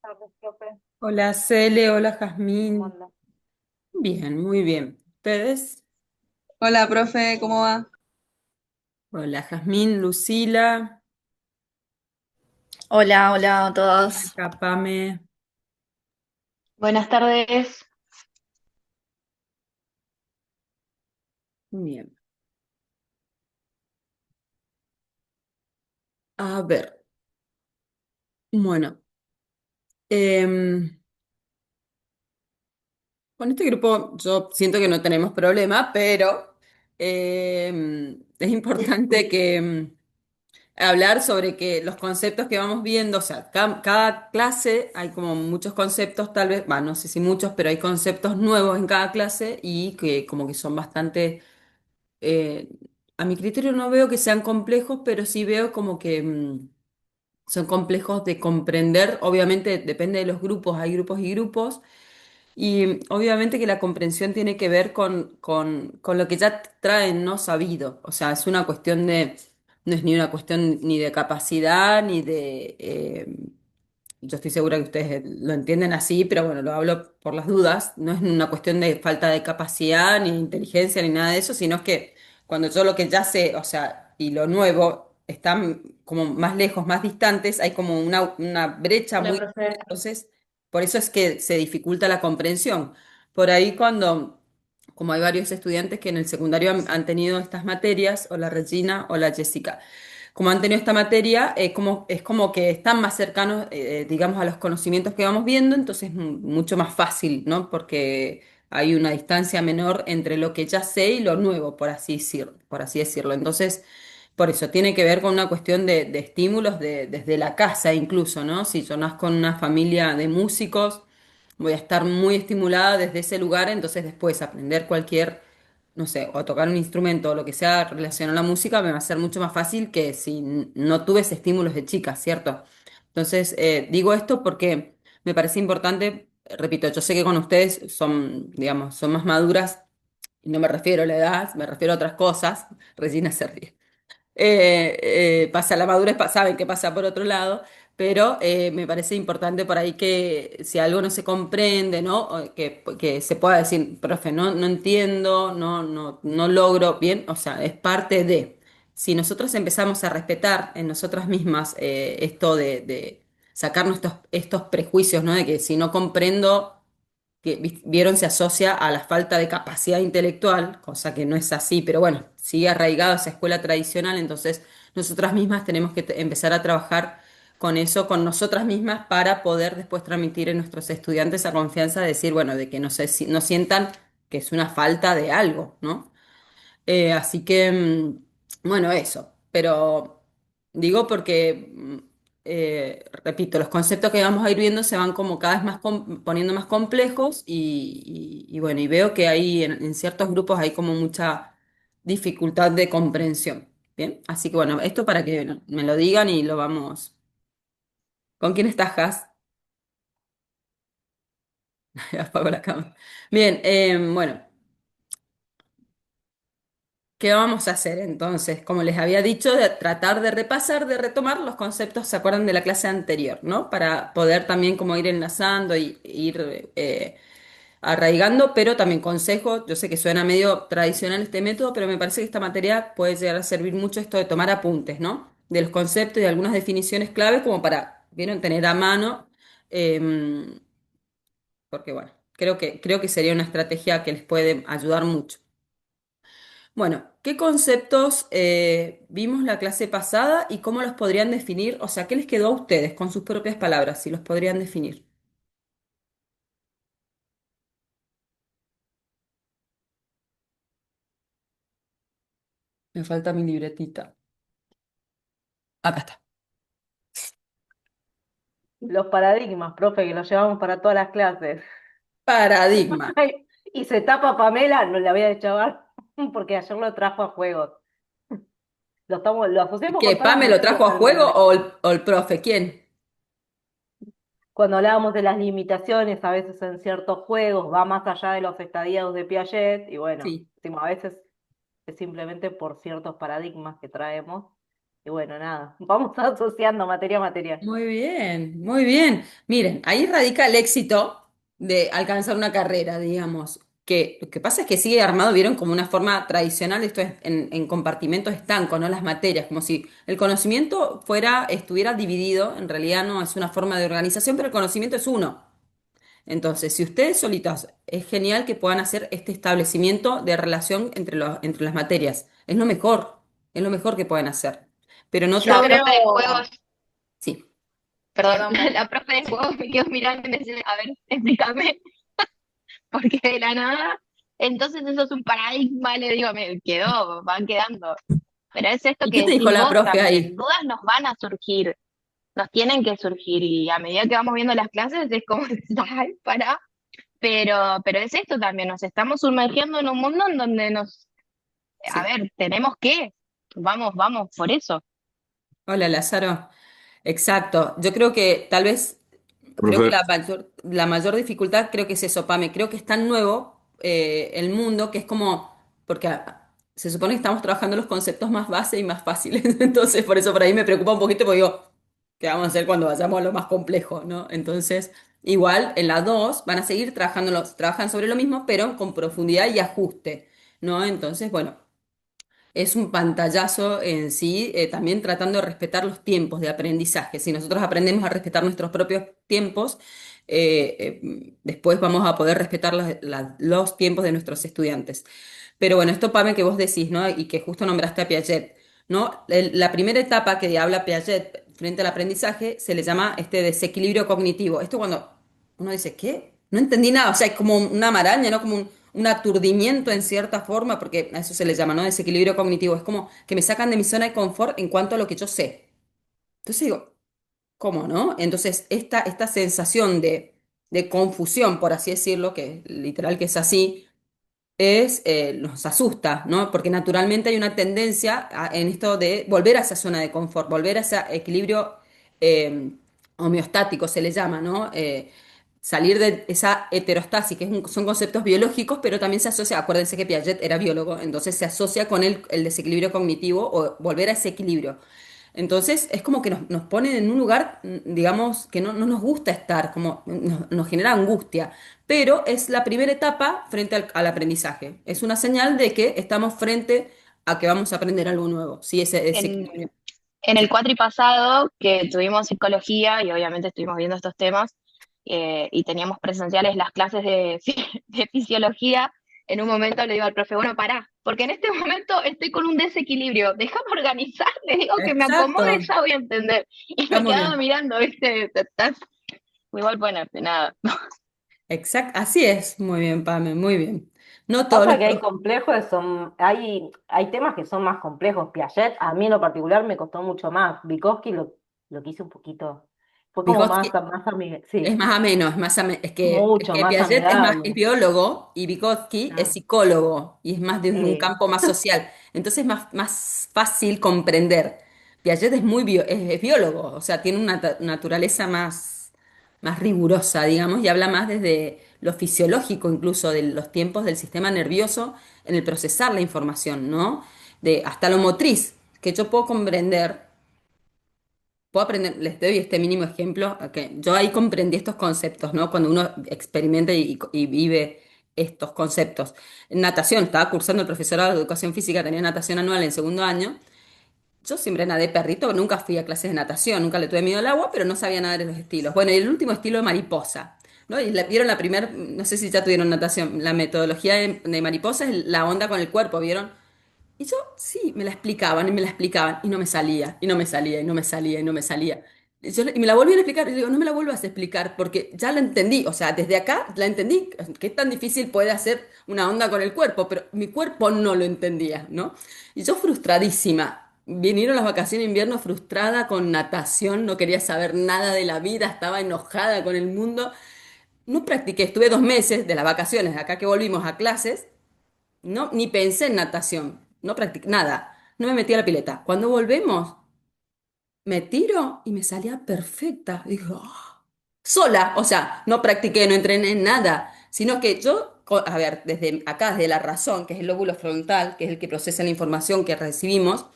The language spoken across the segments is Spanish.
Tardes, profe. Hola Cele, hola ¿Cómo Jazmín. anda? Bien, muy bien. ¿Ustedes? Hola, profe, ¿cómo va? Hola Jazmín, Lucila, Hola, hola a todos. acá Pame. Buenas tardes. Bien. A ver, bueno, em, con este grupo yo siento que no tenemos problema, pero es importante que hablar sobre que los conceptos que vamos viendo, o sea, cada clase hay como muchos conceptos, tal vez, no sé si muchos, pero hay conceptos nuevos en cada clase y que como que son bastante, eh, a mi criterio no veo que sean complejos, pero sí veo como que son complejos de comprender. Obviamente depende de los grupos, hay grupos y grupos. Y obviamente que la comprensión tiene que ver con lo que ya traen, ¿no? Sabido. O sea, es una cuestión de, no es ni una cuestión ni de capacidad, ni de, yo estoy segura que ustedes lo entienden así, pero bueno, lo hablo por las dudas. No es una cuestión de falta de capacidad, ni de inteligencia, ni nada de eso, sino es que cuando yo lo que ya sé, o sea, y lo nuevo están como más lejos, más distantes, hay como una brecha Hola, muy grande. profe. Entonces, por eso es que se dificulta la comprensión. Por ahí cuando, como hay varios estudiantes que en el secundario han tenido estas materias, o la Regina o la Jessica, como han tenido esta materia, es como que están más cercanos, digamos, a los conocimientos que vamos viendo, entonces es mucho más fácil, ¿no? Porque hay una distancia menor entre lo que ya sé y lo nuevo, por así decirlo. Entonces, por eso tiene que ver con una cuestión de estímulos desde la casa incluso, ¿no? Si yo nazco en una familia de músicos, voy a estar muy estimulada desde ese lugar, entonces después aprender cualquier, no sé, o tocar un instrumento o lo que sea relacionado a la música me va a ser mucho más fácil que si no tuve ese estímulos de chica, ¿cierto? Entonces, digo esto porque me parece importante, repito, yo sé que con ustedes son, digamos, son más maduras, y no me refiero a la edad, me refiero a otras cosas. Regina se ríe. Pasa la madurez, saben que pasa por otro lado, pero me parece importante por ahí que si algo no se comprende, ¿no? O que se pueda decir, profe, no entiendo, no logro bien, o sea, es parte de. Si nosotros empezamos a respetar en nosotras mismas esto de sacarnos estos prejuicios, ¿no? De que si no comprendo que vieron se asocia a la falta de capacidad intelectual, cosa que no es así, pero bueno, sigue arraigado a esa escuela tradicional, entonces nosotras mismas tenemos que empezar a trabajar con eso, con nosotras mismas, para poder después transmitir en nuestros estudiantes esa confianza de decir, bueno, de que no se, no sientan que es una falta de algo, ¿no? Así que, bueno, eso. Pero digo porque, repito, los conceptos que vamos a ir viendo se van como cada vez más poniendo más complejos y bueno, y veo que hay en ciertos grupos hay como mucha dificultad de comprensión. Bien, así que bueno, esto para que me lo digan y lo vamos. ¿Con quién estás, Has? Apago la cámara. Bien, bueno. ¿Qué vamos a hacer entonces? Como les había dicho, de tratar de repasar, de retomar los conceptos, ¿se acuerdan de la clase anterior, ¿no? Para poder también como ir enlazando y ir arraigando, pero también consejo, yo sé que suena medio tradicional este método, pero me parece que esta materia puede llegar a servir mucho esto de tomar apuntes, ¿no? De los conceptos y de algunas definiciones clave como para, ¿vieron? Tener a mano, porque bueno, creo que sería una estrategia que les puede ayudar mucho. Bueno, ¿qué conceptos vimos la clase pasada y cómo los podrían definir? O sea, ¿qué les quedó a ustedes con sus propias palabras, si los podrían definir? Me falta mi libretita. Acá está. Los paradigmas, profe, que los llevamos para todas las clases. Paradigma. Ay, y se tapa Pamela, no la voy a chavar, porque ayer lo trajo a juegos. Lo asociamos ¿Qué, con todas las Pame lo trajo materias a juego realmente. o el profe? ¿Quién? Cuando hablábamos de las limitaciones, a veces en ciertos juegos va más allá de los estadiados de Piaget, y bueno, Sí. decimos, a veces es simplemente por ciertos paradigmas que traemos. Y bueno, nada, vamos asociando materia a materia. Muy bien, muy bien. Miren, ahí radica el éxito de alcanzar una carrera, digamos. Que lo que pasa es que sigue armado, vieron, como una forma tradicional, esto es en compartimentos estancos, ¿no? Las materias, como si el conocimiento estuviera dividido, en realidad no es una forma de organización, pero el conocimiento es uno. Entonces, si ustedes solitos, es genial que puedan hacer este establecimiento de relación entre las materias. Es lo mejor que pueden hacer. Pero no La Yo todo, profe de creo, juegos, sí. perdón, perdón, Pam. la profe de juegos me quedó mirando y me dice, a ver, explícame, porque de la nada, entonces eso es un paradigma, le digo, me quedó, van quedando. Pero es esto ¿Y qué que te dijo decís la vos profe también, ahí? dudas nos van a surgir, nos tienen que surgir, y a medida que vamos viendo las clases es como, ay, para, pero es esto también, nos estamos sumergiendo en un mundo en donde a Sí. ver, tenemos que, vamos por eso. Hola, Lázaro. Exacto. Yo creo que tal vez, creo que Profe, la mayor dificultad creo que es eso, Pame. Creo que es tan nuevo el mundo que es como, porque se supone que estamos trabajando los conceptos más base y más fáciles. Entonces, por eso por ahí me preocupa un poquito, porque digo, ¿qué vamos a hacer cuando vayamos a lo más complejo, ¿no? Entonces, igual en la 2 van a seguir trabajan sobre lo mismo, pero con profundidad y ajuste, ¿no? Entonces, bueno. Es un pantallazo en sí, también tratando de respetar los tiempos de aprendizaje. Si nosotros aprendemos a respetar nuestros propios tiempos, después vamos a poder respetar los tiempos de nuestros estudiantes. Pero bueno, esto, Pame, que vos decís, ¿no? Y que justo nombraste a Piaget, ¿no? La primera etapa que habla Piaget frente al aprendizaje se le llama este desequilibrio cognitivo. Esto cuando uno dice, ¿qué? No entendí nada, o sea, es como una maraña, ¿no? Como un aturdimiento en cierta forma, porque a eso se le llama, ¿no? Desequilibrio cognitivo. Es como que me sacan de mi zona de confort en cuanto a lo que yo sé. Entonces digo, ¿cómo, no? Entonces, esta sensación de confusión, por así decirlo, que literal que es así, nos asusta, ¿no? Porque naturalmente hay una tendencia en esto de volver a esa zona de confort, volver a ese equilibrio eh, homeostático, se le llama, ¿no? Salir de esa heterostasis, son conceptos biológicos, pero también se asocia, acuérdense que Piaget era biólogo, entonces se asocia con el desequilibrio cognitivo o volver a ese equilibrio. Entonces es como que nos ponen en un lugar, digamos, que no nos gusta estar, como nos genera angustia, pero es la primera etapa frente al aprendizaje. Es una señal de que estamos frente a que vamos a aprender algo nuevo. Sí, ese En, equilibrio. en el Sí. cuatri pasado, que tuvimos psicología y obviamente estuvimos viendo estos temas, y teníamos presenciales las clases de, de fisiología, en un momento le digo al profe, bueno, pará, porque en este momento estoy con un desequilibrio, déjame organizar, le digo que me acomode, Exacto. ya voy a entender. Y Está me muy quedaba bien. mirando, ¿viste? Estás igual ponerte, nada. Exacto. Así es. Muy bien, Pame, muy bien. No todos Pasa los que hay profes. complejos, hay temas que son más complejos. Piaget, a mí en lo particular me costó mucho más. Vygotsky lo quise un poquito, fue como más amigable, Es sí, más ameno, es mucho que más Piaget es amigable. biólogo y Vygotsky es Ah, psicólogo y es más desde un sí. campo más social. Entonces es más fácil comprender. Piaget es biólogo, o sea, tiene una naturaleza más rigurosa, digamos, y habla más desde lo fisiológico, incluso de los tiempos del sistema nervioso en el procesar la información, ¿no? Hasta lo motriz, que yo puedo comprender. Puedo aprender, les doy este mínimo ejemplo, que yo ahí comprendí estos conceptos, ¿no? Cuando uno experimenta y vive estos conceptos. En natación, estaba cursando el profesorado de educación física, tenía natación anual en segundo año. Yo siempre nadé perrito, nunca fui a clases de natación, nunca le tuve miedo al agua, pero no sabía nadar en los estilos. Bueno, y el último estilo de mariposa, ¿no? Y vieron la primera, no sé si ya tuvieron natación, la metodología de mariposa es la onda con el cuerpo, ¿vieron? Y yo, sí, me la explicaban y me la explicaban y no me salía, y no me salía, y no me salía, y no me salía. Y me la volvían a explicar y digo, no me la vuelvas a explicar porque ya la entendí, o sea, desde acá la entendí, qué tan difícil puede hacer una onda con el cuerpo, pero mi cuerpo no lo entendía, ¿no? Y yo frustradísima, vinieron las vacaciones de invierno frustrada con natación, no quería saber nada de la vida, estaba enojada con el mundo, no practiqué, estuve 2 meses de las vacaciones, acá que volvimos a clases. No, ni pensé en natación, no practiqué nada, no me metí a la pileta. Cuando volvemos, me tiro y me salía perfecta. Digo, "Ah". Sola, o sea, no practiqué, no entrené en nada, sino que yo, a ver, desde acá, desde la razón, que es el lóbulo frontal, que es el que procesa la información que recibimos,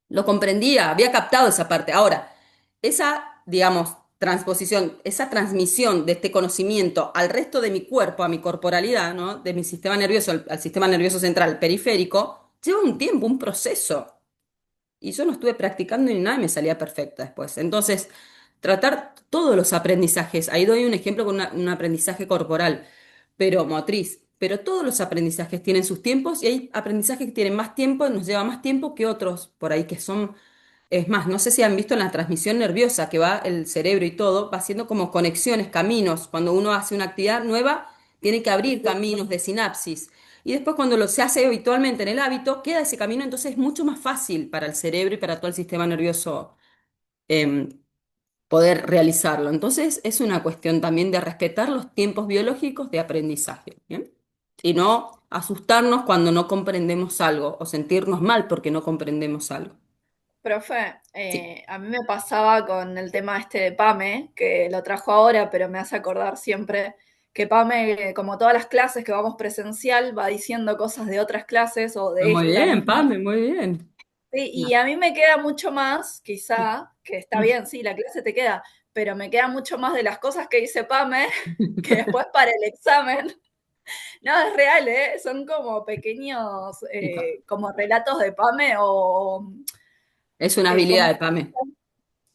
Lo comprendía, había captado esa parte. Ahora, esa, digamos, transposición, esa transmisión de este conocimiento al resto de mi cuerpo, a mi corporalidad, ¿no? De mi sistema nervioso al sistema nervioso central periférico, lleva un tiempo, un proceso. Y yo no estuve practicando ni nada y me salía perfecta después. Entonces, tratar todos los aprendizajes, ahí doy un ejemplo con un aprendizaje corporal, pero motriz, pero todos los aprendizajes tienen sus tiempos y hay aprendizajes que tienen más tiempo, nos lleva más tiempo que otros por ahí que son, es más, no sé si han visto en la transmisión nerviosa que va el cerebro y todo, va haciendo como conexiones, caminos. Cuando uno hace una actividad nueva, tiene que abrir caminos de sinapsis. Y después cuando lo se hace habitualmente en el hábito, queda ese camino, entonces es mucho más fácil para el cerebro y para todo el sistema nervioso em, poder realizarlo. Entonces es una cuestión también de respetar los tiempos biológicos de aprendizaje, ¿bien? Y no asustarnos cuando no comprendemos algo o sentirnos mal porque no comprendemos algo. Profe, Sí, a mí me pasaba con el tema este de PAME, que lo trajo ahora, pero me hace acordar siempre que PAME, como todas las clases que vamos presencial, va diciendo cosas de otras clases o de muy la bien, misma. Pame, muy bien. Sí, No. y a mí me queda mucho más, quizá, que está Mm. bien, sí, la clase te queda, pero me queda mucho más de las cosas que dice PAME que después para el examen. No, es real, ¿eh? Son como pequeños, Y como relatos de PAME o es una ¿cómo habilidad de se Pame. llama?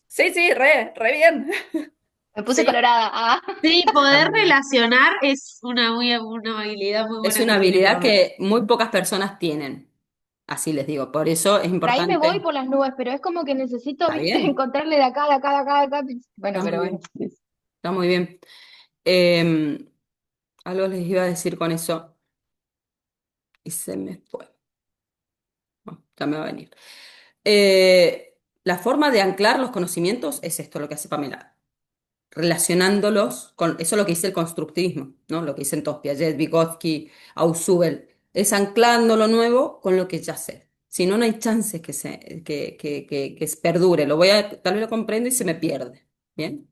Sí, sí, re bien. Me puse Sí, colorada. Ah. Sí, Está poder muy bien. relacionar es una habilidad muy Es buena una que tiene habilidad Pame. que muy pocas personas tienen. Así les digo. Por eso es Por ahí me voy importante. por las nubes, pero es como que necesito, Está viste, bien, encontrarle de acá, de acá, de acá, de acá. Bueno, está muy pero bueno. bien, está muy bien. Eh, algo les iba a decir con eso y se me fue. Bueno, ya me va a venir. La forma de anclar los conocimientos es esto, lo que hace Pamela, relacionándolos con, eso es lo que dice el constructivismo, ¿no? Lo que dicen todos, Piaget, Vygotsky, Ausubel, es anclando lo nuevo con lo que ya sé. Si no, no hay chances que se perdure. Tal vez lo comprendo y se me pierde, ¿bien?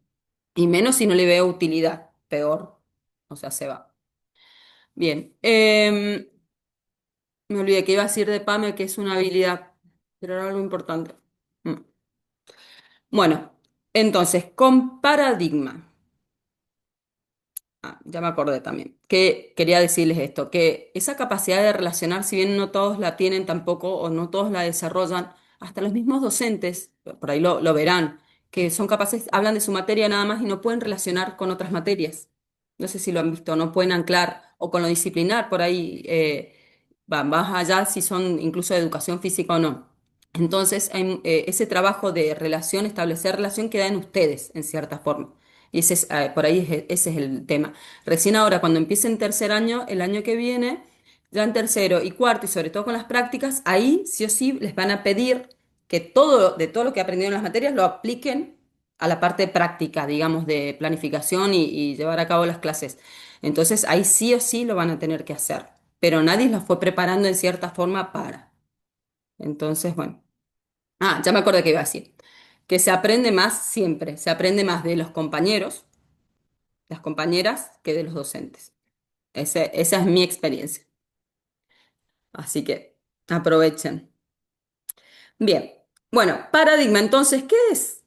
Y menos si no le veo utilidad, peor, o sea, se va. Bien, me olvidé que iba a decir de Pame que es una habilidad, pero era algo importante. Mm. Bueno, entonces, con paradigma. Ya me acordé también, que quería decirles esto, que esa capacidad de relacionar, si bien no todos la tienen tampoco o no todos la desarrollan, hasta los mismos docentes, por ahí lo verán, que son capaces, hablan de su materia nada más y no pueden relacionar con otras materias. No sé si lo han visto, no pueden anclar o con lo disciplinar, por ahí van más allá si son incluso de educación física o no. Entonces, ese trabajo de relación, establecer relación, queda en ustedes, en cierta forma. Y ese es, por ahí ese es el tema. Recién ahora, cuando empiecen tercer año, el año que viene, ya en tercero y cuarto, y sobre todo con las prácticas, ahí sí o sí les van a pedir que todo, de todo lo que aprendieron en las materias, lo apliquen a la parte práctica, digamos, de planificación y llevar a cabo las clases. Entonces, ahí sí o sí lo van a tener que hacer. Pero nadie los fue preparando en cierta forma para. Entonces, bueno. Ah, ya me acordé que iba a decir. Que se aprende más siempre, se aprende más de los compañeros, las compañeras, que de los docentes. Esa es mi experiencia. Así que aprovechen. Bien. Bueno, paradigma, entonces, ¿qué es?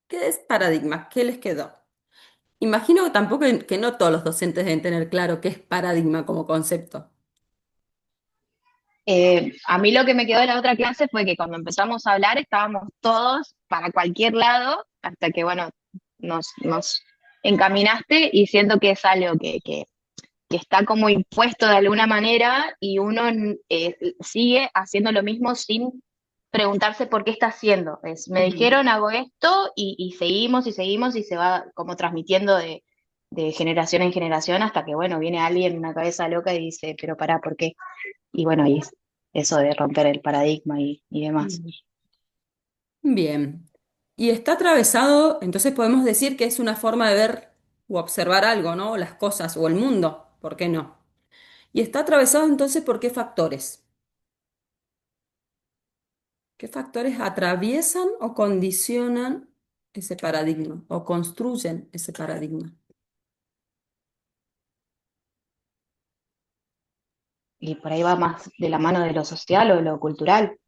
¿Qué es paradigma? ¿Qué les quedó? Imagino que tampoco que no todos los docentes deben tener claro qué es paradigma como concepto. A mí lo que me quedó de la otra clase fue que cuando empezamos a hablar estábamos todos para cualquier lado, hasta que, bueno, nos encaminaste y siento que es algo que está como impuesto de alguna manera y uno sigue haciendo lo mismo sin preguntarse por qué está haciendo. Me Ujú. dijeron, hago esto y seguimos y seguimos y se va como transmitiendo de generación en generación hasta que, bueno, viene alguien, una cabeza loca y dice, pero pará, ¿por qué? Y bueno, y es eso de romper el paradigma y demás. Bien. Y está atravesado, entonces podemos decir que es una forma de ver o observar algo, ¿no? Las cosas o el mundo, ¿por qué no? Y está atravesado entonces por qué factores. ¿Qué factores atraviesan o condicionan ese paradigma o construyen ese paradigma? y por ahí va más de la mano de lo social o de lo cultural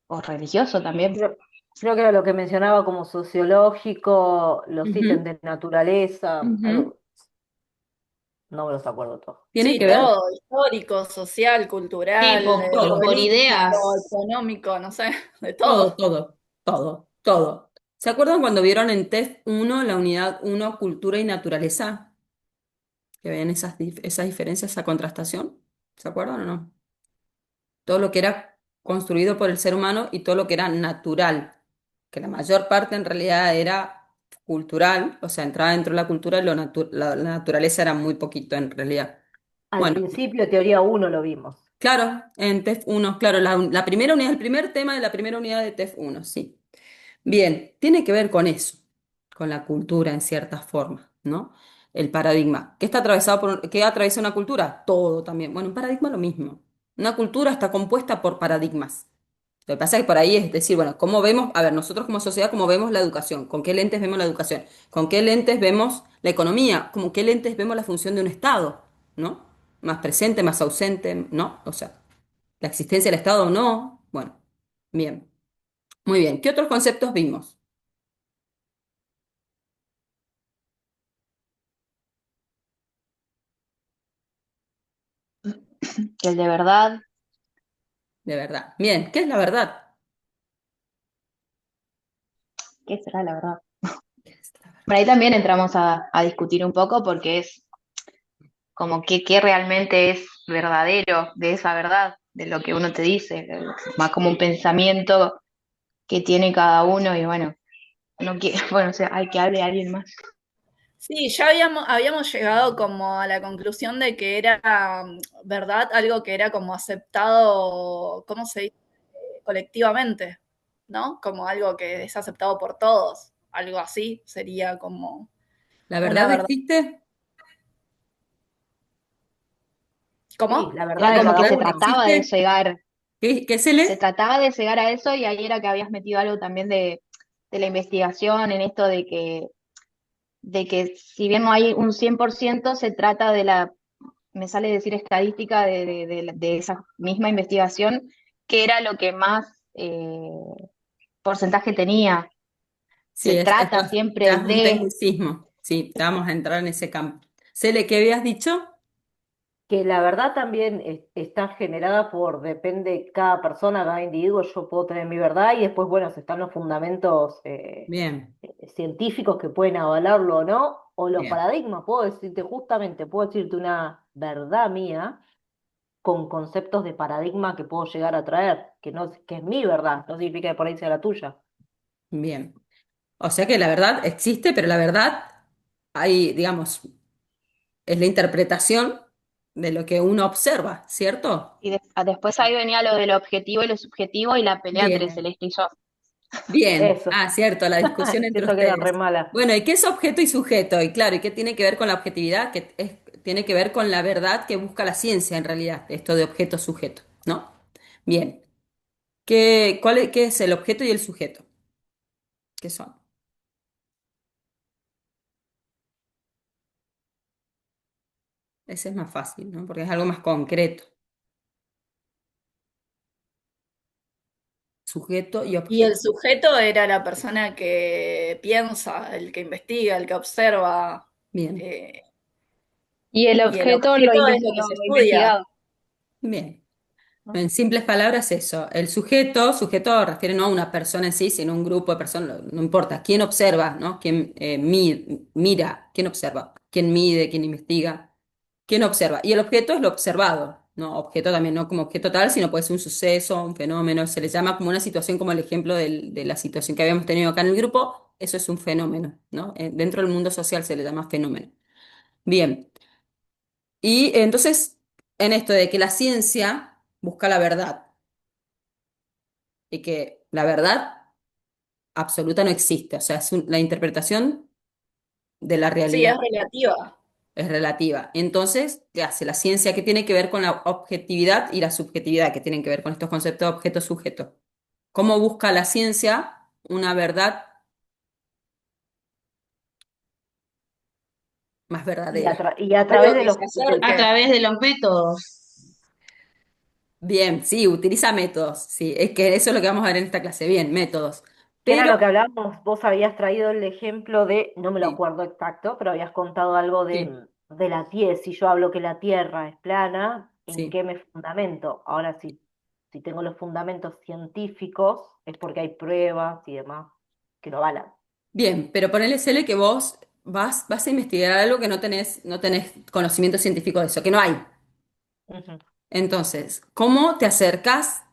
o religioso también. Creo que era lo que mencionaba como sociológico, los Ujú, ítems de naturaleza, ujú. no me los acuerdo todos. Tiene Sí, que ver todo, histórico, social, Sí, cultural, todo, por político, ideas. económico, no sé, de todo, todo. todo, todo, todo. ¿Se acuerdan cuando vieron en TEF 1 la unidad uno cultura y naturaleza? Que ven esas diferencias, esa contrastación. ¿Se acuerdan o no? Todo lo que era construido por el ser humano y todo lo que era natural, que la mayor parte en realidad era cultural, o sea, entraba dentro de la cultura y la naturaleza era muy poquito en realidad. Al Bueno, principio, teoría uno lo vimos. claro, en TEF 1, claro, la primera unidad, el primer tema de la primera unidad de TEF 1, sí. Bien, tiene que ver con eso, con la cultura en cierta forma, ¿no? El paradigma. ¿Qué está atravesado qué atraviesa una cultura? Todo también. Bueno, un paradigma lo mismo. Una cultura está compuesta por paradigmas. Lo que pasa es que por ahí es decir, bueno, ¿cómo vemos, a ver, nosotros como sociedad, cómo vemos la educación? ¿Con qué lentes vemos la educación? ¿Con qué lentes vemos la economía? ¿Con qué lentes vemos la función de un Estado? ¿No? Más presente, más ausente, ¿no? O sea, la existencia del Estado o no. Bueno, bien. Muy bien. ¿Qué otros conceptos vimos? El de verdad, De verdad. Bien, ¿qué es la verdad? ¿qué será la verdad? ¿Qué es la verdad? Por ahí también entramos a discutir un poco porque es como que qué realmente es verdadero de esa verdad, de lo que uno te dice, más como un pensamiento que tiene cada uno y bueno, no quiere, bueno, o sea, hay que hable alguien más. Sí, ya habíamos llegado como a la conclusión de que era verdad algo que era como aceptado, ¿cómo se dice? Colectivamente, ¿no? Como algo que es aceptado por todos, algo así sería como ¿La una verdad verdad. existe? Sí, ¿Cómo? la Era verdad de ¿La cada como que se verdad uno. trataba de existe? llegar, ¿Qué se se lee? trataba de llegar a eso y ahí era que habías metido algo también de la investigación en esto de que si bien no hay un 100% se trata de la, me sale decir estadística de esa misma investigación, que era lo que más porcentaje tenía. Sí, Se esto trata siempre ya es un de, tecnicismo. Sí, ya vamos a entrar en ese campo. Cele, ¿qué habías dicho? Que la verdad también está generada por, depende cada persona, cada individuo, yo puedo tener mi verdad y después, bueno, están los fundamentos Bien, científicos que pueden avalarlo o no, o los bien, paradigmas, puedo decirte justamente, puedo decirte una verdad mía con conceptos de paradigma que puedo llegar a traer, que no, que es mi verdad, no significa que por ahí sea la tuya. bien. O sea que la verdad existe, pero la verdad hay, digamos, es la interpretación de lo que uno observa, ¿cierto? después ahí venía lo del objetivo y lo subjetivo y la pelea entre Bien. Celeste y yo. Bien, Eso, ah, cierto, la discusión entre siento que era re ustedes. mala. Bueno, ¿y qué es objeto y sujeto? Y claro, ¿y qué tiene que ver con la objetividad? Tiene que ver con la verdad que busca la ciencia en realidad, esto de objeto-sujeto, ¿no? Bien, ¿qué es el objeto y el sujeto? ¿Qué son? Ese es más fácil, ¿no? Porque es algo más concreto. Sujeto y Y el objeto. sujeto era la persona que piensa, el que investiga, el que observa, Bien, eh, Y el y el objeto, objeto es lo que se lo estudia. investigado. bien. ¿No? En simples palabras, eso. El sujeto refiere no a una persona en sí, sino a un grupo de personas, no importa. ¿Quién observa, ¿no? ¿Quién mira? ¿Quién observa? ¿Quién mide? ¿Quién investiga? ¿Quién observa? Y el objeto es lo observado, ¿no? Objeto también, no como objeto tal, sino puede ser un suceso, un fenómeno. Se le llama como una situación, como el ejemplo de la situación que habíamos tenido acá en el grupo. Eso es un fenómeno, ¿no? Dentro del mundo social se le llama fenómeno. Bien. Y entonces, en esto de que la ciencia busca la verdad y que la verdad absoluta no existe, o sea, la interpretación de la Sí, realidad es relativa. es relativa. Entonces, ¿qué hace la ciencia? ¿Que tiene que ver con la objetividad y la subjetividad, que tienen que ver con estos conceptos de objeto-sujeto? ¿Cómo busca la ciencia una verdad más verdadera? Y a Algo través de que los, se A acerque. través de los métodos. Bien, sí, utiliza métodos. Sí, es que eso es lo que vamos a ver en esta clase. Bien, métodos. Que era Pero, lo que hablábamos, vos habías traído el ejemplo de, no me lo sí, acuerdo exacto, pero habías contado algo sí, de la Tierra. Si yo hablo que la Tierra es plana, ¿en sí. qué me fundamento? Ahora sí, si tengo los fundamentos científicos, es porque hay pruebas y demás que lo avalan. Bien, pero ponele, Cele, que vos vas a investigar algo que no tenés conocimiento científico de eso, que no hay. Ujú. Entonces, ¿cómo te acercás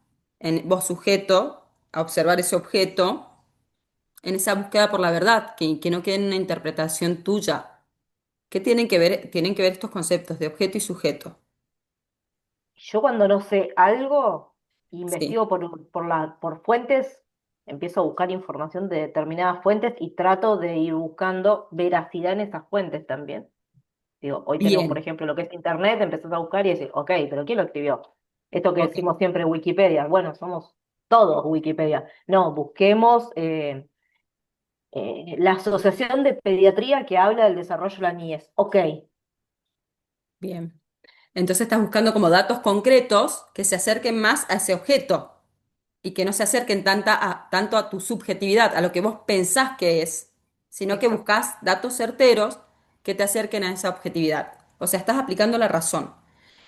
vos sujeto a observar ese objeto en esa búsqueda por la verdad, que no quede en una interpretación tuya? ¿Qué tienen que ver? Tienen que ver estos conceptos de objeto y sujeto. Yo cuando no sé algo, Sí, investigo por fuentes, empiezo a buscar información de determinadas fuentes y trato de ir buscando veracidad en esas fuentes también. Digo, hoy tenemos, por bien, ejemplo, lo que es Internet, empezás a buscar y decís, ok, pero ¿quién lo escribió? Esto que ok, decimos siempre Wikipedia, bueno, somos todos Wikipedia. No, busquemos la Asociación de Pediatría que habla del desarrollo de la niñez. Ok, bien. Entonces estás buscando como datos concretos que se acerquen más a ese objeto y que no se acerquen tanto a tu subjetividad, a lo que vos pensás que es, sino que exacto. buscas datos certeros que te acerquen a esa objetividad. O sea, estás aplicando la razón.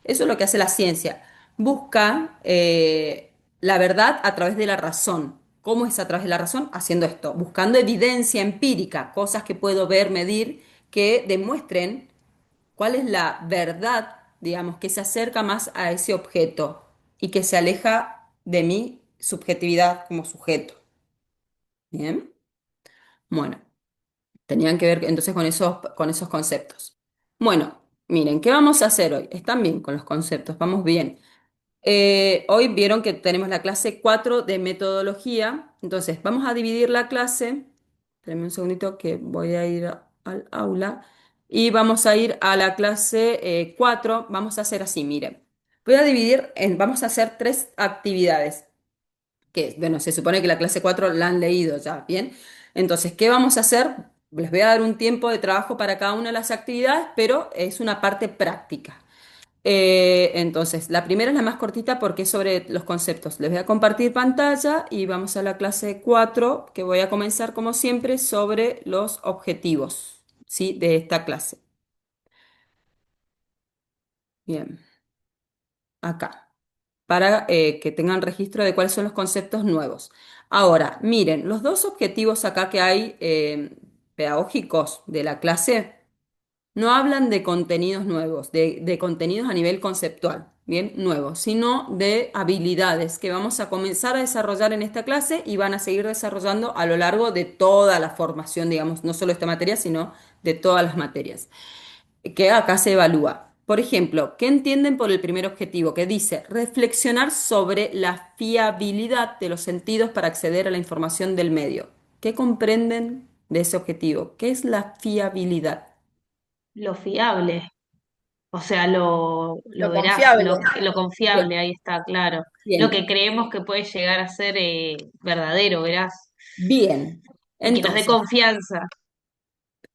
Eso es lo que hace la ciencia. Busca la verdad a través de la razón. ¿Cómo es a través de la razón? Haciendo esto, buscando evidencia empírica, cosas que puedo ver, medir, que demuestren cuál es la verdad, digamos, que se acerca más a ese objeto y que se aleja de mi subjetividad como sujeto. Bien, bueno, tenían que ver entonces con esos conceptos. Bueno, miren, ¿qué vamos a hacer hoy? Están bien con los conceptos, vamos bien. Hoy vieron que tenemos la clase 4 de metodología, entonces vamos a dividir la clase. Espérenme un segundito que voy a ir al aula y vamos a ir a la clase 4. Vamos a hacer así, miren. Vamos a hacer tres actividades, que, bueno, se supone que la clase 4 la han leído ya, ¿bien? Entonces, ¿qué vamos a hacer? Les voy a dar un tiempo de trabajo para cada una de las actividades, pero es una parte práctica. Entonces, la primera es la más cortita porque es sobre los conceptos. Les voy a compartir pantalla y vamos a la clase 4 que voy a comenzar como siempre sobre los objetivos, ¿sí? De esta clase. Bien, acá, para que tengan registro de cuáles son los conceptos nuevos. Ahora, miren, los dos objetivos acá que hay pedagógicos de la clase. No hablan de contenidos nuevos, de contenidos a nivel conceptual, bien, nuevos, sino de habilidades que vamos a comenzar a desarrollar en esta clase y van a seguir desarrollando a lo largo de toda la formación, digamos, no solo esta materia, sino de todas las materias, que acá se evalúa. Por ejemplo, ¿qué entienden por el primer objetivo? Que dice reflexionar sobre la fiabilidad de los sentidos para acceder a la información del medio. ¿Qué comprenden de ese objetivo? ¿Qué es la fiabilidad? Lo fiable, o sea, lo Lo veraz, confiable. lo Bien, confiable, ahí está, claro. Lo bien. que creemos que puede llegar a ser verdadero, veraz, Bien, y que nos dé entonces, confianza.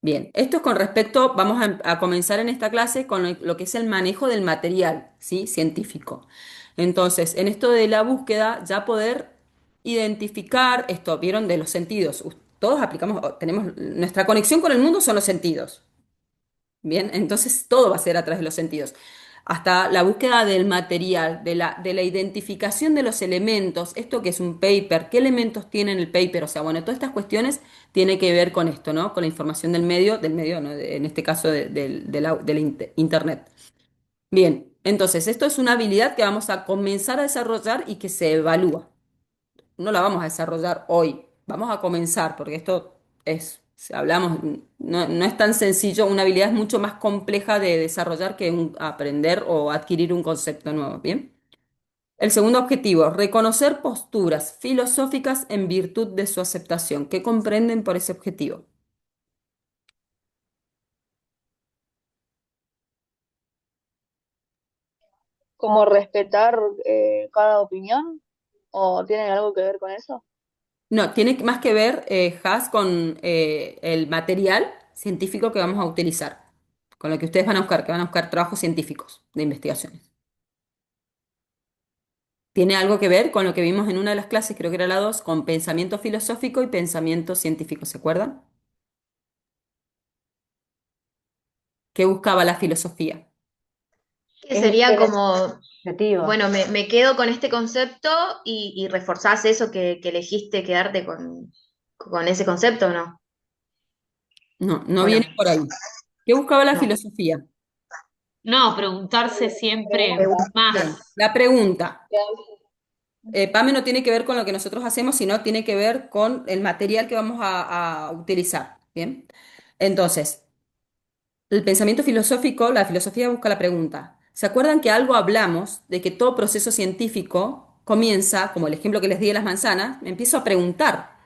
bien, esto es con respecto, vamos a comenzar en esta clase con lo que es el manejo del material, ¿sí? Científico. Entonces, en esto de la búsqueda, ya poder identificar esto, vieron de los sentidos. Todos aplicamos, tenemos, nuestra conexión con el mundo son los sentidos. Bien, entonces todo va a ser a través de los sentidos. Hasta la búsqueda del material, de la identificación de los elementos, esto que es un paper, qué elementos tiene el paper, o sea, bueno, todas estas cuestiones tienen que ver con esto, ¿no? Con la información del medio, ¿no? En este caso del Internet. Bien, entonces esto es una habilidad que vamos a comenzar a desarrollar y que se evalúa. No la vamos a desarrollar hoy, vamos a comenzar, porque esto es, si hablamos, no es tan sencillo, una habilidad es mucho más compleja de desarrollar que aprender o adquirir un concepto nuevo, ¿bien? El segundo objetivo, reconocer posturas filosóficas en virtud de su aceptación. ¿Qué comprenden por ese objetivo? ¿Como respetar cada opinión? ¿O tienen algo que ver con eso? No, tiene más que ver, Has, con el material científico que vamos a utilizar, con lo que ustedes van a buscar, que van a buscar trabajos científicos de investigación. Tiene algo que ver con lo que vimos en una de las clases, creo que era la 2, con pensamiento filosófico y pensamiento científico, ¿se acuerdan? ¿Qué buscaba la filosofía? Que Es sería como, objetivo. bueno, me quedo con este concepto y reforzás eso que elegiste quedarte con ese concepto, ¿o no? No, no ¿O no? viene por ahí. ¿Qué buscaba la No. filosofía? No, preguntarse siempre Pregunta. Bien, más. la pregunta. PAME no tiene que ver con lo que nosotros hacemos, sino tiene que ver con el material que vamos a utilizar. Bien. Entonces, el pensamiento filosófico, la filosofía busca la pregunta. ¿Se acuerdan que algo hablamos de que todo proceso científico comienza, como el ejemplo que les di de las manzanas, me empiezo a preguntar,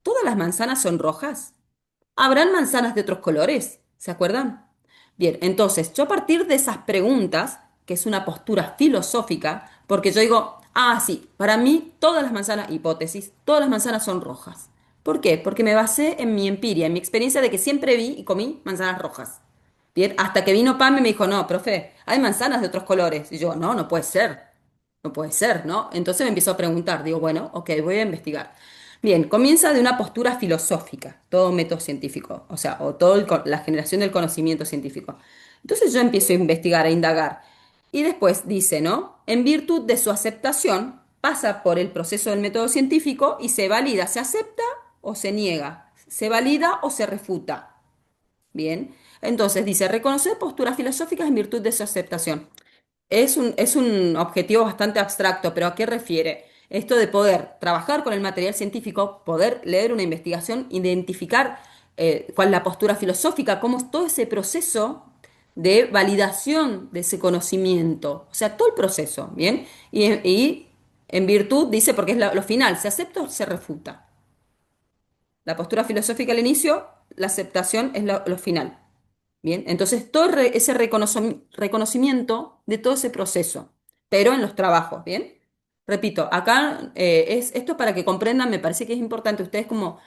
¿todas las manzanas son rojas? ¿Habrán manzanas de otros colores? ¿Se acuerdan? Bien, entonces, yo a partir de esas preguntas, que es una postura filosófica, porque yo digo, ah, sí, para mí todas las manzanas, hipótesis, todas las manzanas son rojas. ¿Por qué? Porque me basé en mi empiria, en mi experiencia de que siempre vi y comí manzanas rojas. Bien, hasta que vino Pam y me dijo, no, profe, hay manzanas de otros colores. Y yo, no, no puede ser. No puede ser, ¿no? Entonces me empiezo a preguntar, digo, bueno, ok, voy a investigar. Bien, comienza de una postura filosófica, todo método científico, o sea, o toda la generación del conocimiento científico. Entonces yo empiezo a investigar, a indagar. Y después dice, ¿no? En virtud de su aceptación, pasa por el proceso del método científico y se valida, se acepta o se niega, se valida o se refuta. Bien, entonces dice, reconocer posturas filosóficas en virtud de su aceptación. Es un objetivo bastante abstracto, pero ¿a qué refiere? Esto de poder trabajar con el material científico, poder leer una investigación, identificar cuál es la postura filosófica, cómo es todo ese proceso de validación de ese conocimiento, o sea, todo el proceso, ¿bien? Y en virtud, dice, porque es lo final, ¿se acepta o se refuta? La postura filosófica al inicio, la aceptación es lo final. Bien, entonces todo ese reconocimiento de todo ese proceso, pero en los trabajos, ¿bien? Repito, acá es esto para que comprendan, me parece que es importante, ustedes como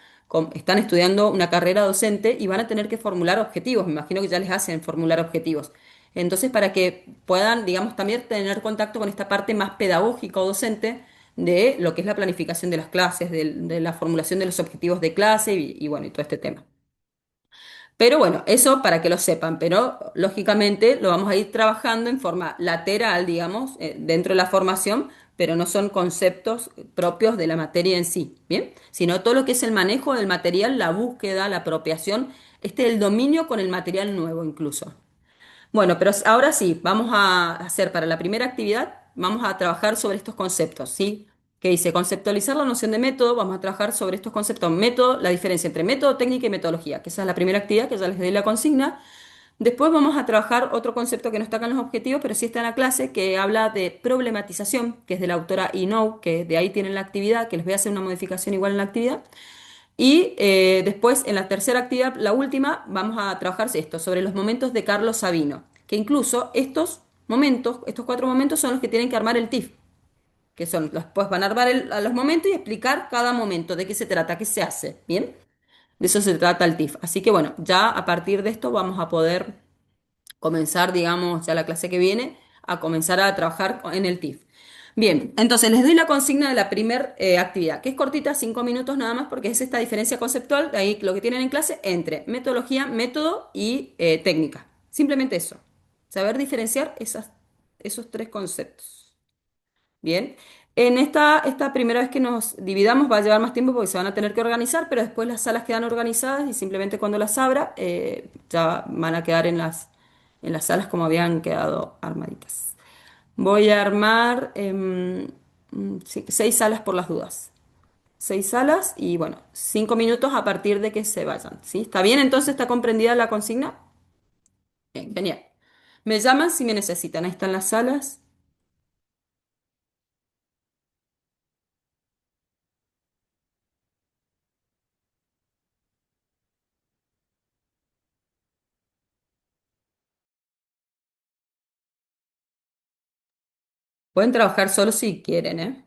están estudiando una carrera docente y van a tener que formular objetivos, me imagino que ya les hacen formular objetivos. Entonces, para que puedan, digamos, también tener contacto con esta parte más pedagógica o docente de lo que es la planificación de las clases, de la formulación de los objetivos de clase y bueno, y todo este tema. Pero bueno, eso para que lo sepan, pero lógicamente lo vamos a ir trabajando en forma lateral, digamos, dentro de la formación, pero no son conceptos propios de la materia en sí, ¿bien? Sino todo lo que es el manejo del material, la búsqueda, la apropiación, el dominio con el material nuevo incluso. Bueno, pero ahora sí, vamos a hacer para la primera actividad, vamos a trabajar sobre estos conceptos, ¿sí? Que dice conceptualizar la noción de método, vamos a trabajar sobre estos conceptos, método, la diferencia entre método, técnica y metodología, que esa es la primera actividad que ya les doy la consigna. Después vamos a trabajar otro concepto que no está acá en los objetivos, pero sí está en la clase, que habla de problematización, que es de la autora Inoue, que de ahí tienen la actividad, que les voy a hacer una modificación igual en la actividad. Y después, en la tercera actividad, la última, vamos a trabajar esto, sobre los momentos de Carlos Sabino, que incluso estos momentos, estos 4 momentos son los que tienen que armar el TIF, que son, pues van a armar a los momentos y explicar cada momento, de qué se trata, qué se hace, ¿bien? De eso se trata el TIF. Así que bueno, ya a partir de esto vamos a poder comenzar, digamos, ya la clase que viene, a comenzar a trabajar en el TIF. Bien, entonces les doy la consigna de la primera actividad, que es cortita, 5 minutos nada más, porque es esta diferencia conceptual, de ahí lo que tienen en clase, entre metodología, método y técnica. Simplemente eso, saber diferenciar esos 3 conceptos. Bien, en esta primera vez que nos dividamos va a llevar más tiempo porque se van a tener que organizar, pero después las salas quedan organizadas y simplemente cuando las abra ya van a quedar en las salas como habían quedado armaditas. Voy a armar sí, 6 salas por las dudas. 6 salas y bueno, 5 minutos a partir de que se vayan. ¿Sí? ¿Está bien? Entonces está comprendida la consigna. Bien, genial. Me llaman si me necesitan. Ahí están las salas. Pueden trabajar solo si quieren, ¿eh?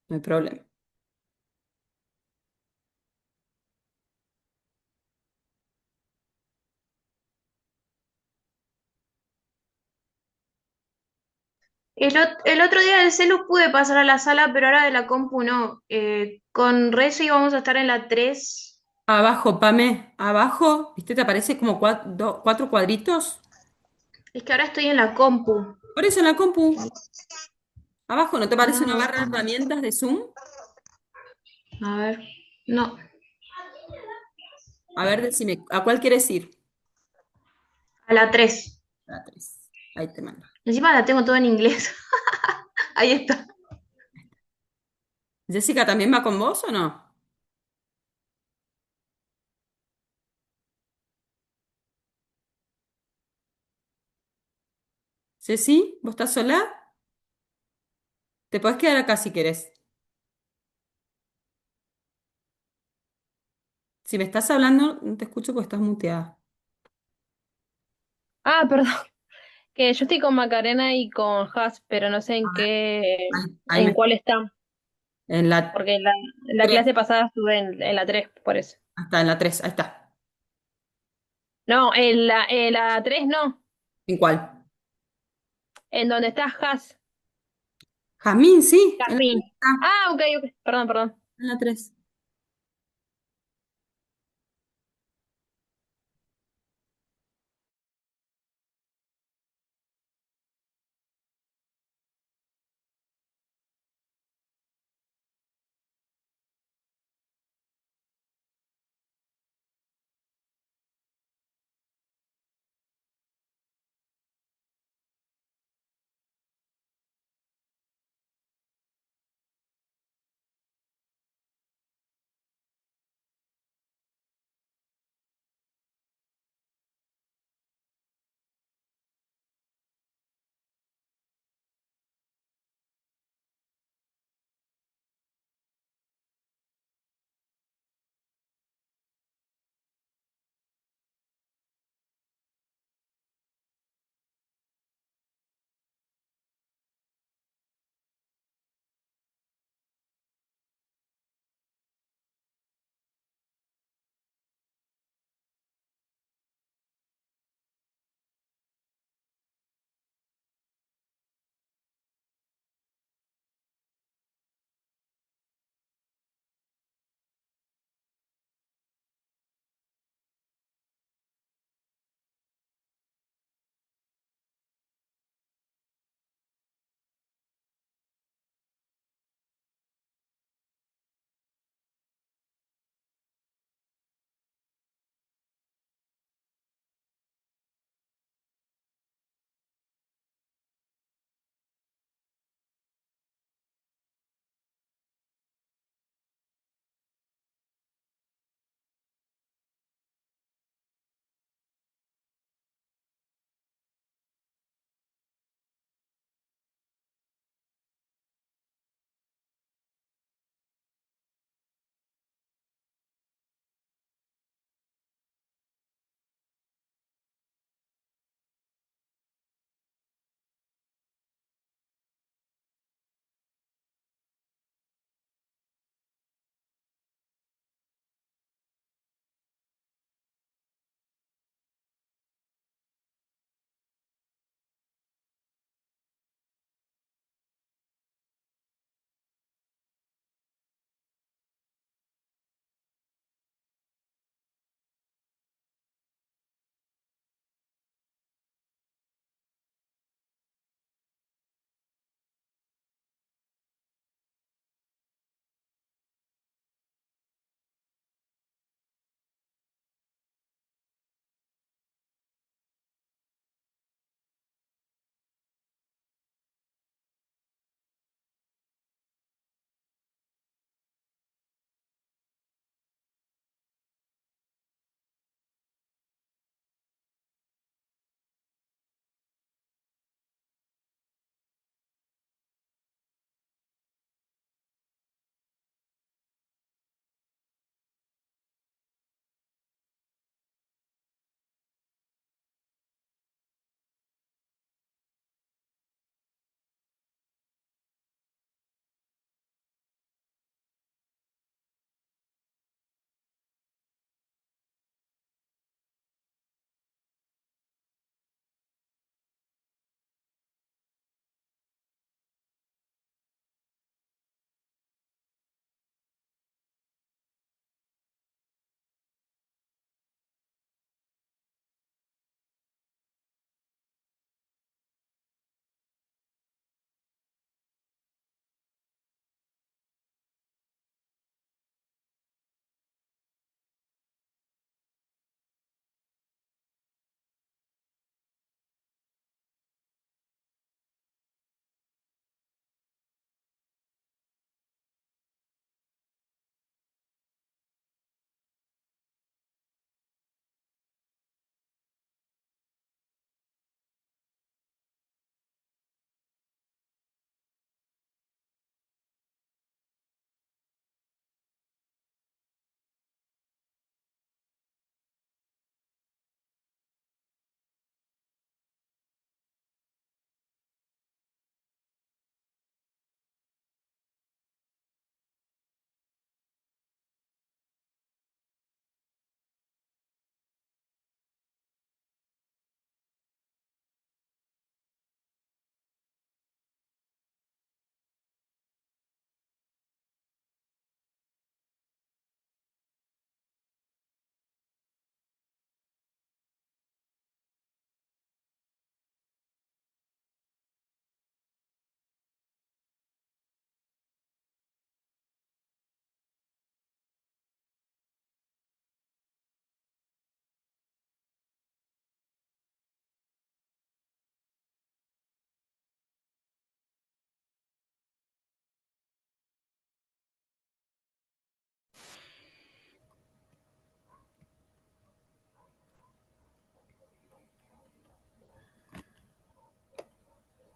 No hay problema. El otro día del celu pude pasar a la sala, pero ahora de la compu no. Con Rezo íbamos a estar en la 3. Abajo, Pame, abajo, ¿viste? ¿Te aparece como cuatro cuadritos? Es que ahora estoy en la compu. Por eso en la compu, abajo, ¿no te aparece una Ah, barra de herramientas de Zoom? a ver. No, A ver, decime, ¿a cuál quieres ir? a la 3. La 3. Ahí te mando. Encima la tengo todo en inglés. Ahí está. ¿Jessica también va con vos o no? Ceci, ¿vos estás sola? Te podés quedar acá si querés. Si me estás hablando, no te escucho porque estás muteada. Ah, perdón, que yo estoy con Macarena y con Has, pero no sé A en ver, qué, ahí en me... cuál están, En la porque en la 3. clase pasada estuve en la 3 por eso. Ahí está, en la 3, ahí está. No, en la 3 no, ¿En cuál? en donde está Has, Jazmín, sí, en la 3 Jazmín. está. Ah, ok, ok, perdón, perdón. En la 3.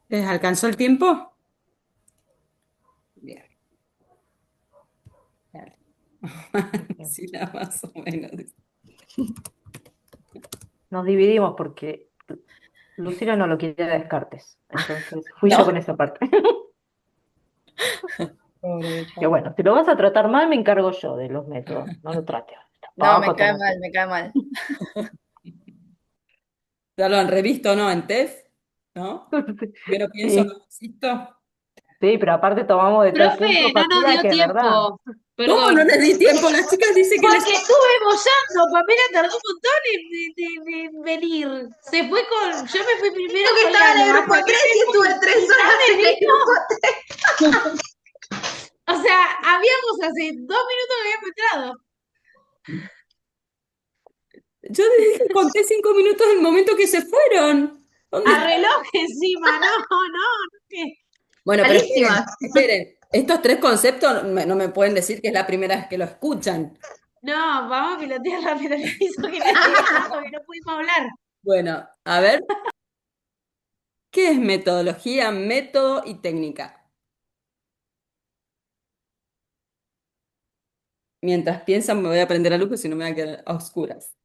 ¿Les alcanzó el tiempo? Bien. Dale. Sí, más o menos. Nos dividimos porque Lucila no lo quiere a Descartes. Entonces fui yo con ¿No? esa parte. Pobre Que chabón. bueno, si lo vas a tratar mal, me encargo yo de los métodos. No lo trate. No, me Tampoco cae tan mal, así. me cae mal. ¿Ya lo han revisto, no? En TEF, ¿no? Primero pienso, Sí, luego existo. sí, pero aparte tomamos de tal punto Profe, no nos partida dio que es verdad. tiempo, ¿Cómo no perdón. les di tiempo? Las chicas dicen que les... Porque estuve bollando, Pamela tardó un montón en venir. Se fue con, yo me fui primero Que con estaba en el Lalo, grupo hasta que 3 y me estuve fui. 3 horas en el grupo. O sea, habíamos hace 2 minutos que habíamos entrado. Yo les dije, conté 5 minutos del momento que se fueron. ¿Dónde A está? reloj encima, no, ¿qué? Bueno, pero esperen, Malísimas. esperen. Estos tres conceptos no me pueden decir que es la primera vez que lo escuchan. No, vamos a pilotear rápido el piso que le estoy dejando, que no pudimos hablar. Bueno, a ver, ¿qué es metodología, método y técnica? Mientras piensan, me voy a prender la luz, porque si no me voy a quedar a oscuras.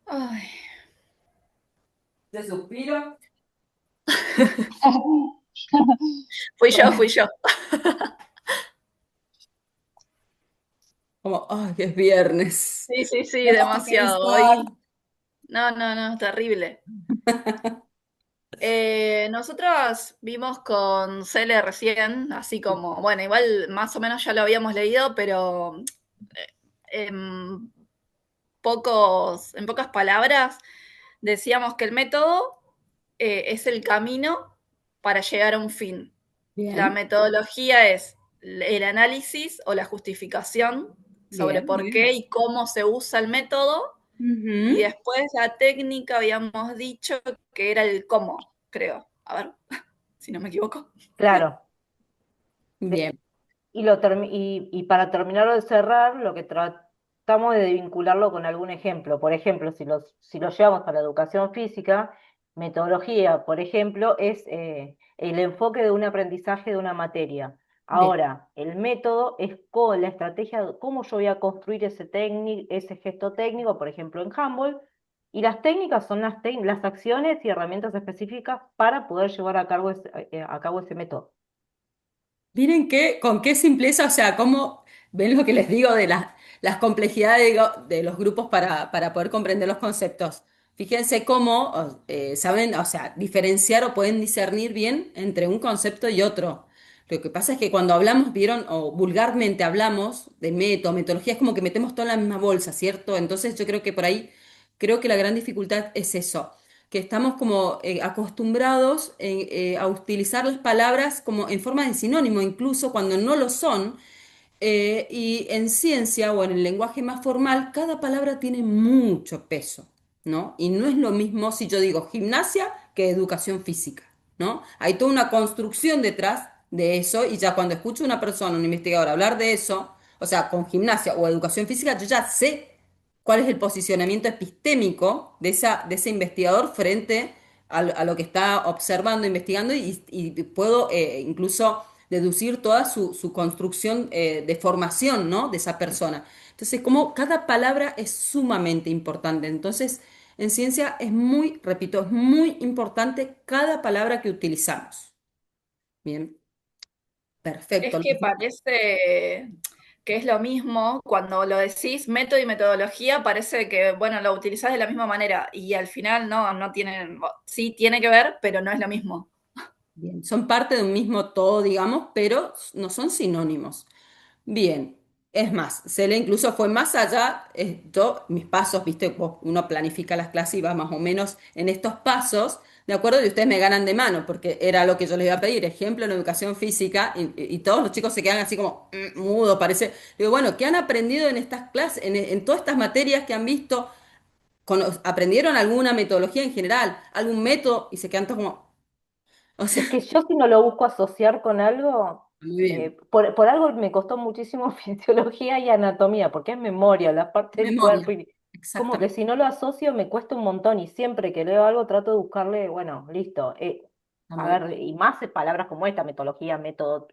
Ay, De suspiro. fui yo. Como, ay, que es viernes. Sí, sí, sí, Vamos a demasiado. pensar. Hoy. No, no, no, terrible. Nosotras vimos con Cele recién, así como, bueno, igual más o menos ya lo habíamos leído, pero en en pocas palabras decíamos que el método es el camino para llegar a un fin. La Bien, metodología es el análisis o la justificación sobre bien, por muy qué bien. y cómo se usa el método. Y Ujú. después la técnica habíamos dicho que era el cómo, creo. A ver, si no me equivoco. Claro. De- Bien, y para terminar de cerrar, lo que tratamos de vincularlo con algún ejemplo. Por ejemplo, si lo llevamos a la educación física, metodología, por ejemplo, es el enfoque de un aprendizaje de una materia. bien. Ahora, el método es con la estrategia de cómo yo voy a construir ese gesto técnico, por ejemplo, en handball. Y las técnicas son las acciones y herramientas específicas para poder llevar a cabo ese método. Miren con qué simpleza, o sea, cómo ven lo que les digo de las complejidades de los grupos para poder comprender los conceptos. Fíjense cómo saben, o sea, diferenciar o pueden discernir bien entre un concepto y otro. Lo que pasa es que cuando hablamos, vieron, o vulgarmente hablamos de método, metodología, es como que metemos todo en la misma bolsa, ¿cierto? Entonces yo creo que por ahí, creo que la gran dificultad es eso, que estamos como acostumbrados a utilizar las palabras como en forma de sinónimo, incluso cuando no lo son. Y en ciencia o en el lenguaje más formal, cada palabra tiene mucho peso, ¿no? Y no es lo mismo si yo digo gimnasia que educación física, ¿no? Hay toda una construcción detrás de eso y ya cuando escucho a una persona, un investigador hablar de eso, o sea, con gimnasia o educación física, yo ya sé cuál es el posicionamiento epistémico de ese investigador frente a lo que está observando, investigando y puedo incluso deducir toda su construcción de formación, ¿no? De esa persona. Entonces, como cada palabra es sumamente importante. Entonces, en ciencia es muy, repito, es muy importante cada palabra que utilizamos. Bien, Es perfecto. que parece que es lo mismo cuando lo decís método y metodología, parece que, bueno, lo utilizás de la misma manera y al final no, no tienen, sí tiene que ver, pero no es lo mismo. Bien, son parte de un mismo todo, digamos, pero no son sinónimos. Bien, es más, Cele incluso fue más allá, mis pasos, viste, uno planifica las clases y va más o menos en estos pasos, de acuerdo, y ustedes me ganan de mano, porque era lo que yo les iba a pedir, ejemplo en educación física, y todos los chicos se quedan así como mudo, parece. Digo, bueno, ¿qué han aprendido en estas clases, en todas estas materias que han visto? ¿Aprendieron alguna metodología en general, algún método? Y se quedan todos como, o sea, Es que yo si no lo busco asociar con algo, muy bien, por algo me costó muchísimo fisiología y anatomía, porque es memoria, la parte del memoria, cuerpo. como que exactamente. si no lo asocio me cuesta un montón y siempre que leo algo trato de buscarle, bueno, listo. A También. ver, y más palabras como esta, metodología, método,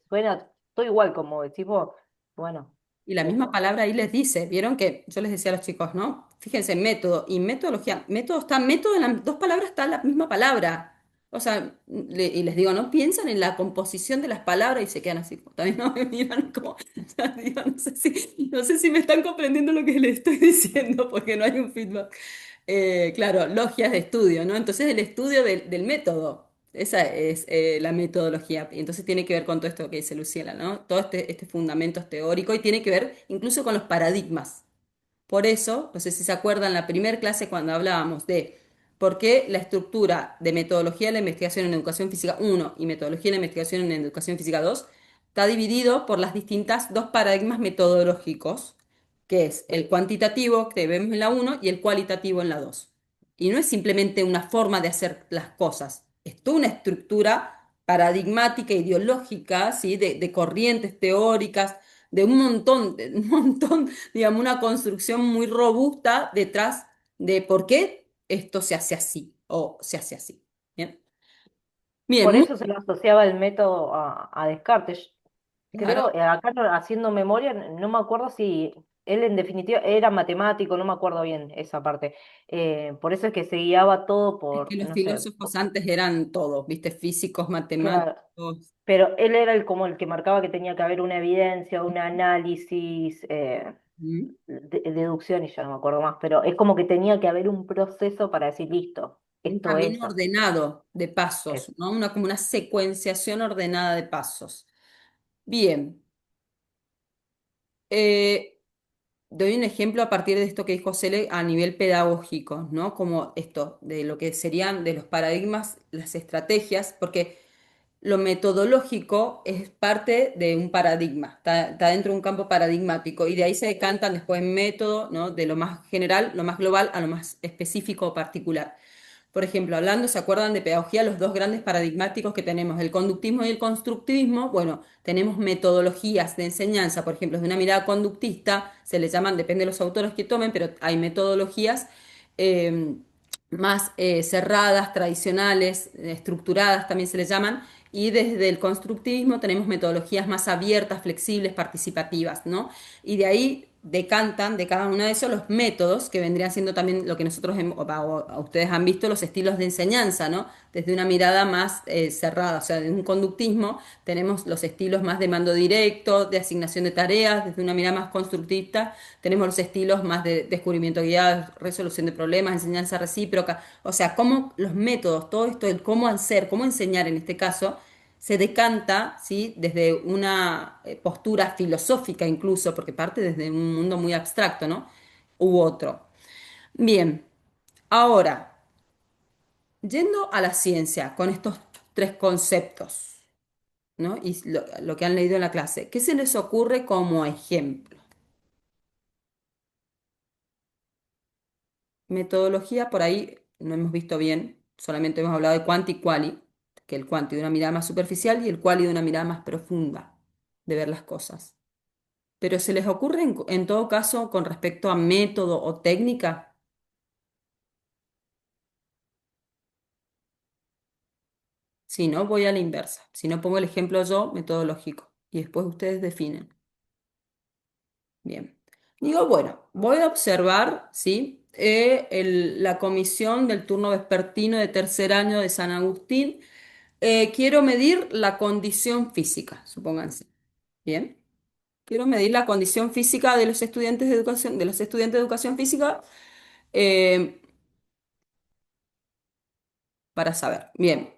suena todo igual como decís vos. Bueno, Y la misma eso. palabra ahí les dice, vieron que yo les decía a los chicos, ¿no? Fíjense, método y metodología. Método está, método en las dos palabras está la misma palabra. O sea, y les digo, ¿no? Piensan en la composición de las palabras y se quedan así, también no me miran como, o sea, digo, no sé si me están comprendiendo lo que les estoy diciendo porque no hay un feedback. Claro, logias de estudio, ¿no? Entonces el estudio del método, esa es la metodología. Y entonces tiene que ver con todo esto que dice Luciela, ¿no? Todo este fundamento teórico y tiene que ver incluso con los paradigmas. Por eso, no sé si se acuerdan, la primera clase cuando hablábamos de por qué la estructura de metodología de la investigación en educación física uno y metodología de la investigación en educación física 2 está dividido por las distintas dos paradigmas metodológicos, que es el cuantitativo que vemos en la uno y el cualitativo en la 2. Y no es simplemente una forma de hacer las cosas, es toda una estructura paradigmática, ideológica, ¿sí? de corrientes teóricas, de un montón digamos, una construcción muy robusta detrás de por qué esto se hace así o se hace así. Bien, bien, Por muy eso se lo asociaba el método a Descartes. Creo, claro. acá haciendo memoria, no me acuerdo si él en definitiva era matemático, no me acuerdo bien esa parte. Por eso es que se guiaba todo Es que por, los no sé, filósofos antes eran todos, ¿viste? Físicos, claro, matemáticos. pero él era como el que marcaba que tenía que haber una evidencia, un análisis, ¿Mm? deducción y ya no me acuerdo más, pero es como que tenía que haber un proceso para decir, listo, Un esto es camino así. ordenado de pasos, ¿no? Como una secuenciación ordenada de pasos. Bien, eh, doy un ejemplo a partir de esto que dijo Cele a nivel pedagógico, ¿no? Como esto, de lo que serían de los paradigmas, las estrategias, porque lo metodológico es parte de un paradigma, está dentro de un campo paradigmático y de ahí se decantan después método, ¿no? De lo más general, lo más global a lo más específico o particular. Por ejemplo, hablando, ¿se acuerdan de pedagogía? Los dos grandes paradigmáticos que tenemos, el conductismo y el constructivismo. Bueno, tenemos metodologías de enseñanza, por ejemplo, de una mirada conductista, se le llaman, depende de los autores que tomen, pero hay metodologías eh, más cerradas, tradicionales, estructuradas también se les llaman, y desde el constructivismo tenemos metodologías más abiertas, flexibles, participativas, ¿no? Y de ahí decantan de cada uno de esos los métodos, que vendrían siendo también lo que nosotros, o ustedes han visto, los estilos de enseñanza, ¿no? Desde una mirada más cerrada, o sea, en un conductismo tenemos los estilos más de mando directo, de asignación de tareas, desde una mirada más constructivista tenemos los estilos más de descubrimiento guiado, resolución de problemas, enseñanza recíproca, o sea, cómo los métodos, todo esto, el cómo hacer, cómo enseñar en este caso, se decanta, ¿sí? Desde una postura filosófica incluso, porque parte desde un mundo muy abstracto, ¿no? U otro. Bien, ahora, yendo a la ciencia con estos tres conceptos, ¿no? Y lo que han leído en la clase, ¿qué se les ocurre como ejemplo? Metodología, por ahí no hemos visto bien, solamente hemos hablado de quanti y quali, que el quanti de una mirada más superficial y el quali de una mirada más profunda de ver las cosas. Pero ¿se les ocurre en todo caso con respecto a método o técnica? Si no, voy a la inversa. Si no, pongo el ejemplo yo metodológico y después ustedes definen. Bien. Digo, bueno, voy a observar, ¿sí? La comisión del turno vespertino de tercer año de San Agustín. Quiero medir la condición física, supónganse. Bien. Quiero medir la condición física de los estudiantes de educación, de los estudiantes de educación física eh, para saber. Bien.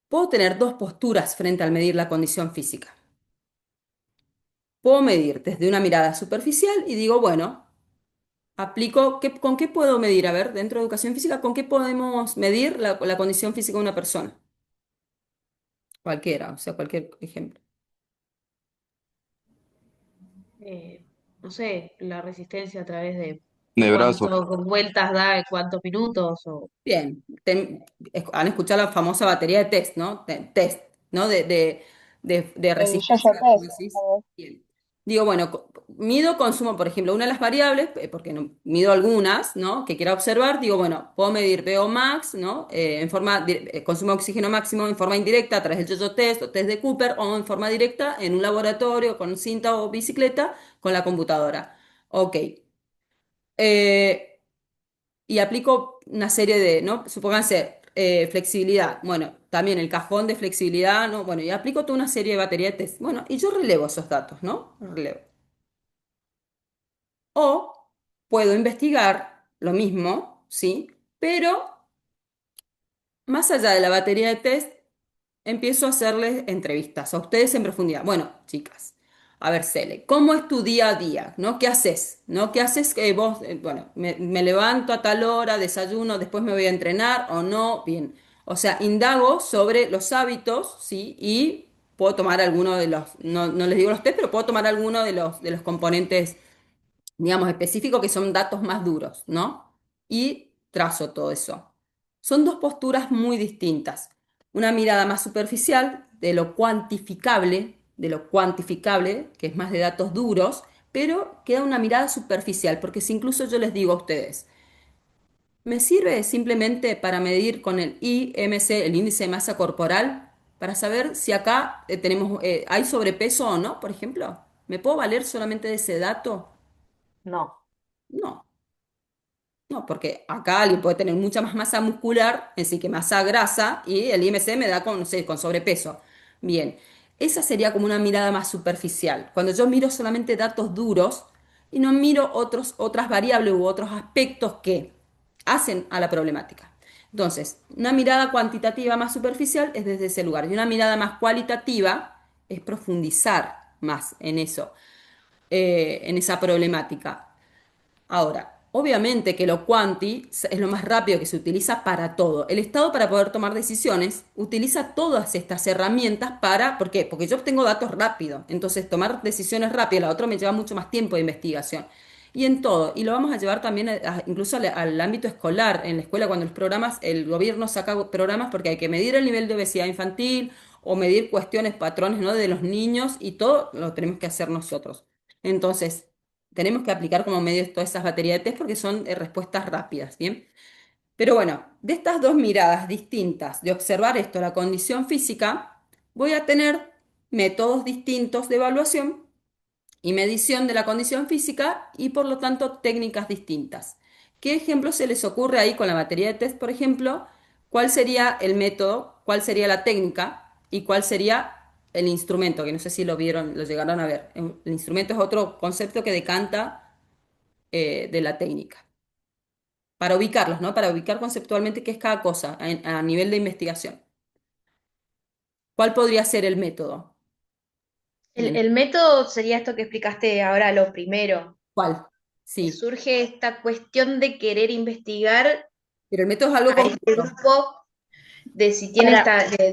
Puedo tener dos posturas frente al medir la condición física. Puedo medir desde una mirada superficial y digo, bueno, aplico, ¿con qué puedo medir? A ver, dentro de educación física, ¿con qué podemos medir la condición física de una persona? Cualquiera, o sea, cualquier ejemplo. No sé, la resistencia a través de De brazos. cuántas vueltas da, en cuántos minutos, o Bien, han escuchado la famosa batería de test, ¿no? Test, ¿no? De El resistencia, yo-yo como test. decís. Bien. Digo, bueno, mido consumo, por ejemplo, una de las variables, porque mido algunas, ¿no? Que quiera observar, digo, bueno, puedo medir VO max, ¿no? En forma, consumo de oxígeno máximo en forma indirecta a través del yo-yo test o test de Cooper, o en forma directa en un laboratorio con cinta o bicicleta con la computadora. Ok. Eh, y aplico una serie de, ¿no? Supónganse, flexibilidad. Bueno, también el cajón de flexibilidad, ¿no? Bueno, y aplico toda una serie de batería de test. Bueno, y yo relevo esos datos, ¿no? Relevo. O puedo investigar lo mismo, ¿sí? Pero más allá de la batería de test, empiezo a hacerles entrevistas a ustedes en profundidad. Bueno, chicas, a ver, Cele, ¿cómo es tu día a día? ¿No? ¿Qué haces? ¿No? ¿Qué haces que vos, bueno, me levanto a tal hora, desayuno, después me voy a entrenar o no? Bien. O sea, indago sobre los hábitos, ¿sí? Y puedo tomar alguno de los, no les digo los test, pero puedo tomar alguno de los componentes, digamos, específicos que son datos más duros, ¿no? Y trazo todo eso. Son dos posturas muy distintas. Una mirada más superficial de lo cuantificable, que es más de datos duros, pero queda una mirada superficial, porque si incluso yo les digo a ustedes, ¿me sirve simplemente para medir con el IMC, el índice de masa corporal, para saber si acá hay sobrepeso o no, por ejemplo? ¿Me puedo valer solamente de ese dato? No, No, no, porque acá alguien puede tener mucha más masa muscular, en sí que masa grasa, y el IMC me da con, no sé, con sobrepeso. Bien, esa sería como una mirada más superficial. Cuando yo miro solamente datos duros y no miro otras variables u otros aspectos que hacen a la problemática. Entonces, una mirada cuantitativa más superficial es desde ese lugar, y una mirada más cualitativa es profundizar más en eso, en esa problemática. Ahora, obviamente que lo quanti es lo más rápido que se utiliza para todo. El Estado, para poder tomar decisiones, utiliza todas estas herramientas para, ¿por qué? Porque yo obtengo datos rápido. Entonces, tomar decisiones rápidas, la otra me lleva mucho más tiempo de investigación. Y en todo, y lo vamos a llevar también incluso al ámbito escolar. En la escuela, cuando los programas, el gobierno saca programas porque hay que medir el nivel de obesidad infantil o medir cuestiones, patrones, ¿no? De los niños, y todo lo tenemos que hacer nosotros. Entonces, tenemos que aplicar como medios todas esas baterías de test porque son respuestas rápidas, ¿bien? Pero bueno, de estas dos miradas distintas de observar esto, la condición física, voy a tener métodos distintos de evaluación y medición de la condición física, y por lo tanto técnicas distintas. ¿Qué ejemplo se les ocurre ahí con la batería de test, por ejemplo? ¿Cuál sería el método? ¿Cuál sería la técnica? ¿Y cuál sería el instrumento? Que no sé si lo vieron, lo llegaron a ver. El instrumento es otro concepto que decanta de la técnica. Para ubicarlos, ¿no? Para ubicar conceptualmente qué es cada cosa a nivel de investigación. ¿Cuál podría ser el método? Bien. El método sería esto que explicaste ahora, lo primero. ¿Cuál? Que Sí. surge esta cuestión de querer investigar Pero el método es algo a este concreto. grupo de si tiene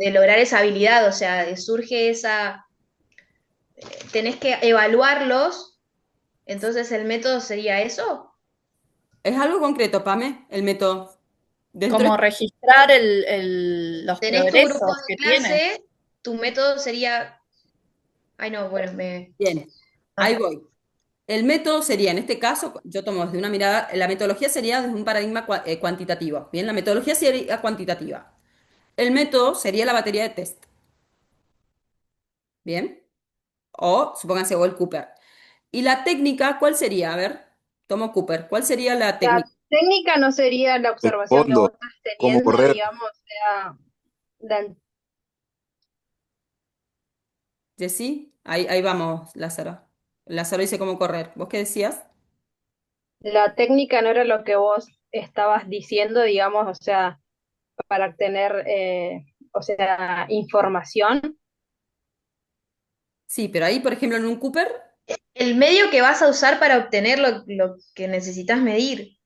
de lograr esa habilidad, o sea, surge esa, tenés que evaluarlos, entonces el método sería eso. Es algo concreto, Pame, el método. Dentro Como de... registrar los Tenés tu grupo progresos de que tiene. clase, tu método sería, ay no, bueno, Bien, ahí voy. El método sería, en este caso, yo tomo desde una mirada, la metodología sería desde un paradigma cuantitativo. Bien, la metodología sería cuantitativa. El método sería la batería de test. Bien, o supónganse, o el Cooper. ¿Y la técnica cuál sería? A ver, tomo Cooper. ¿Cuál sería la La técnica? técnica no sería la El observación que vos fondo, estás cómo teniendo, correr. digamos, sea la, Jessy, ahí vamos, Lázaro. Lázaro dice cómo correr. ¿Vos qué decías? la técnica no era lo que vos estabas diciendo, digamos, o sea, para obtener, o sea, información. Sí, pero ahí, por ejemplo, en un Cooper, el medio que vas a usar para obtener lo que necesitas medir.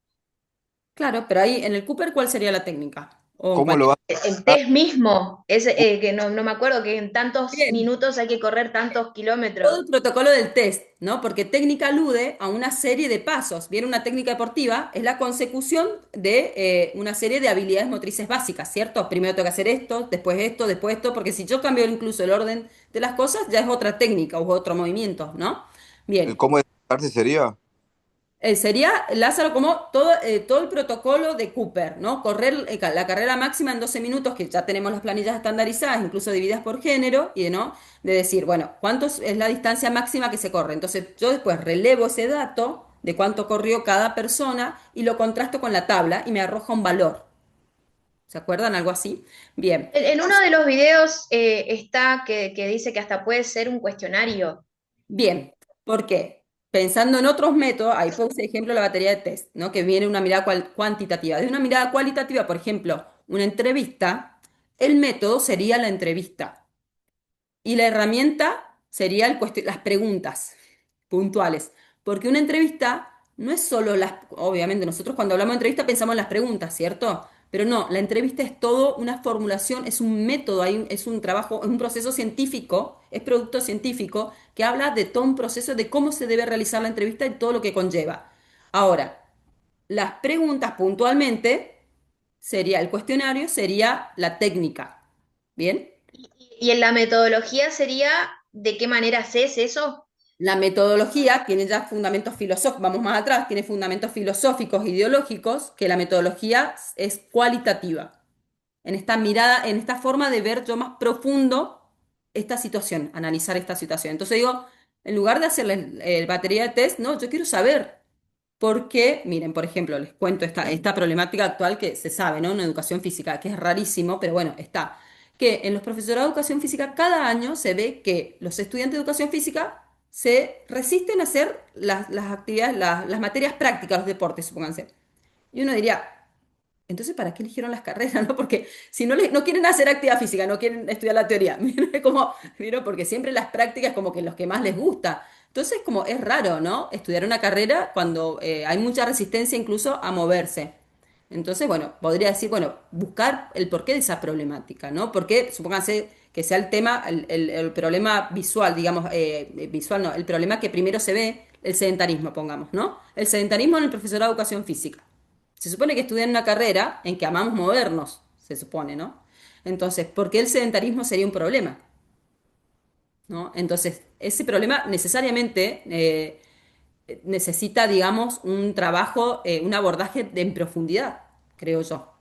claro, pero ahí en el Cooper, ¿cuál sería la técnica? O en ¿Cómo lo cualquier... vas El a test mismo, es, que no me acuerdo que en tantos Bien. minutos hay que correr tantos Todo kilómetros. el protocolo del test, ¿no? Porque técnica alude a una serie de pasos. Bien, una técnica deportiva es la consecución de una serie de habilidades motrices básicas, ¿cierto? Primero tengo que hacer esto, después esto, porque si yo cambio incluso el orden de las cosas, ya es otra técnica u otro movimiento, ¿no? Bien. ¿El cómo despertarse sería? Sería, Lázaro, como todo el protocolo de Cooper, ¿no? Correr la carrera máxima en 12 minutos, que ya tenemos las planillas estandarizadas, incluso divididas por género, y ¿no? De decir, bueno, ¿cuánto es la distancia máxima que se corre? Entonces yo después relevo ese dato de cuánto corrió cada persona y lo contrasto con la tabla y me arroja un valor. ¿Se acuerdan? Algo así. Bien. En uno de los videos está que dice que hasta puede ser un cuestionario. Bien, ¿por qué? Pensando en otros métodos, ahí puse ejemplo la batería de test, ¿no? Que viene una mirada cuantitativa. De una mirada cualitativa, por ejemplo, una entrevista, el método sería la entrevista y la herramienta sería las preguntas puntuales. Porque una entrevista no es solo obviamente nosotros cuando hablamos de entrevista pensamos en las preguntas, ¿cierto? Pero no, la entrevista es todo una formulación, es un método, es un trabajo, es un proceso científico, es producto científico que habla de todo un proceso de cómo se debe realizar la entrevista y todo lo que conlleva. Ahora, las preguntas puntualmente sería, el cuestionario sería la técnica. ¿Bien? Y en la metodología sería de qué manera haces eso. La metodología tiene ya fundamentos filosóficos, vamos más atrás, tiene fundamentos filosóficos, ideológicos, que la metodología es cualitativa. En esta mirada, en esta forma de ver yo más profundo esta situación, analizar esta situación. Entonces digo, en lugar de hacerle batería de test, no, yo quiero saber por qué, miren, por ejemplo, les cuento esta problemática actual que se sabe, ¿no? En educación física, que es rarísimo, pero bueno, está. Que en los profesorados de educación física cada año se ve que los estudiantes de educación física se resisten a hacer las actividades, las materias prácticas, los deportes, supónganse. Y uno diría, entonces, ¿para qué eligieron las carreras? ¿No? Porque si no, no quieren hacer actividad física, no quieren estudiar la teoría, como, ¿vieron? Porque siempre las prácticas como que los que más les gusta. Entonces, como es raro, ¿no? Estudiar una carrera cuando hay mucha resistencia incluso a moverse. Entonces, bueno, podría decir, bueno, buscar el porqué de esa problemática, ¿no? Porque, supónganse que sea el tema, el problema visual, digamos, visual no, el problema que primero se ve, el sedentarismo, pongamos, ¿no? El sedentarismo en el profesorado de educación física. Se supone que estudian una carrera en que amamos movernos, se supone, ¿no? Entonces, ¿por qué el sedentarismo sería un problema? ¿No? Entonces, ese problema necesariamente necesita, digamos, un trabajo, un abordaje en profundidad, creo yo.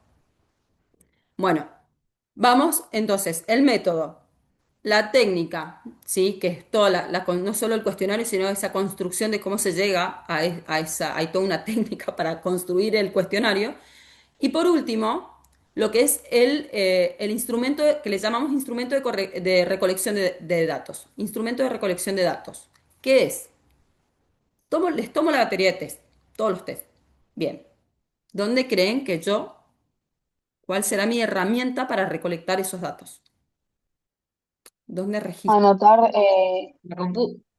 Bueno, vamos entonces, el método, la técnica, ¿sí? Que es toda no solo el cuestionario, sino esa construcción de cómo se llega a esa, hay toda una técnica para construir el cuestionario. Y por último, lo que es el instrumento que le llamamos instrumento de recolección de datos. Instrumento de recolección de datos. ¿Qué es? Les tomo la batería de test, todos los test. Bien. ¿Dónde creen que cuál será mi herramienta para recolectar esos datos? ¿Dónde registro? Anotar,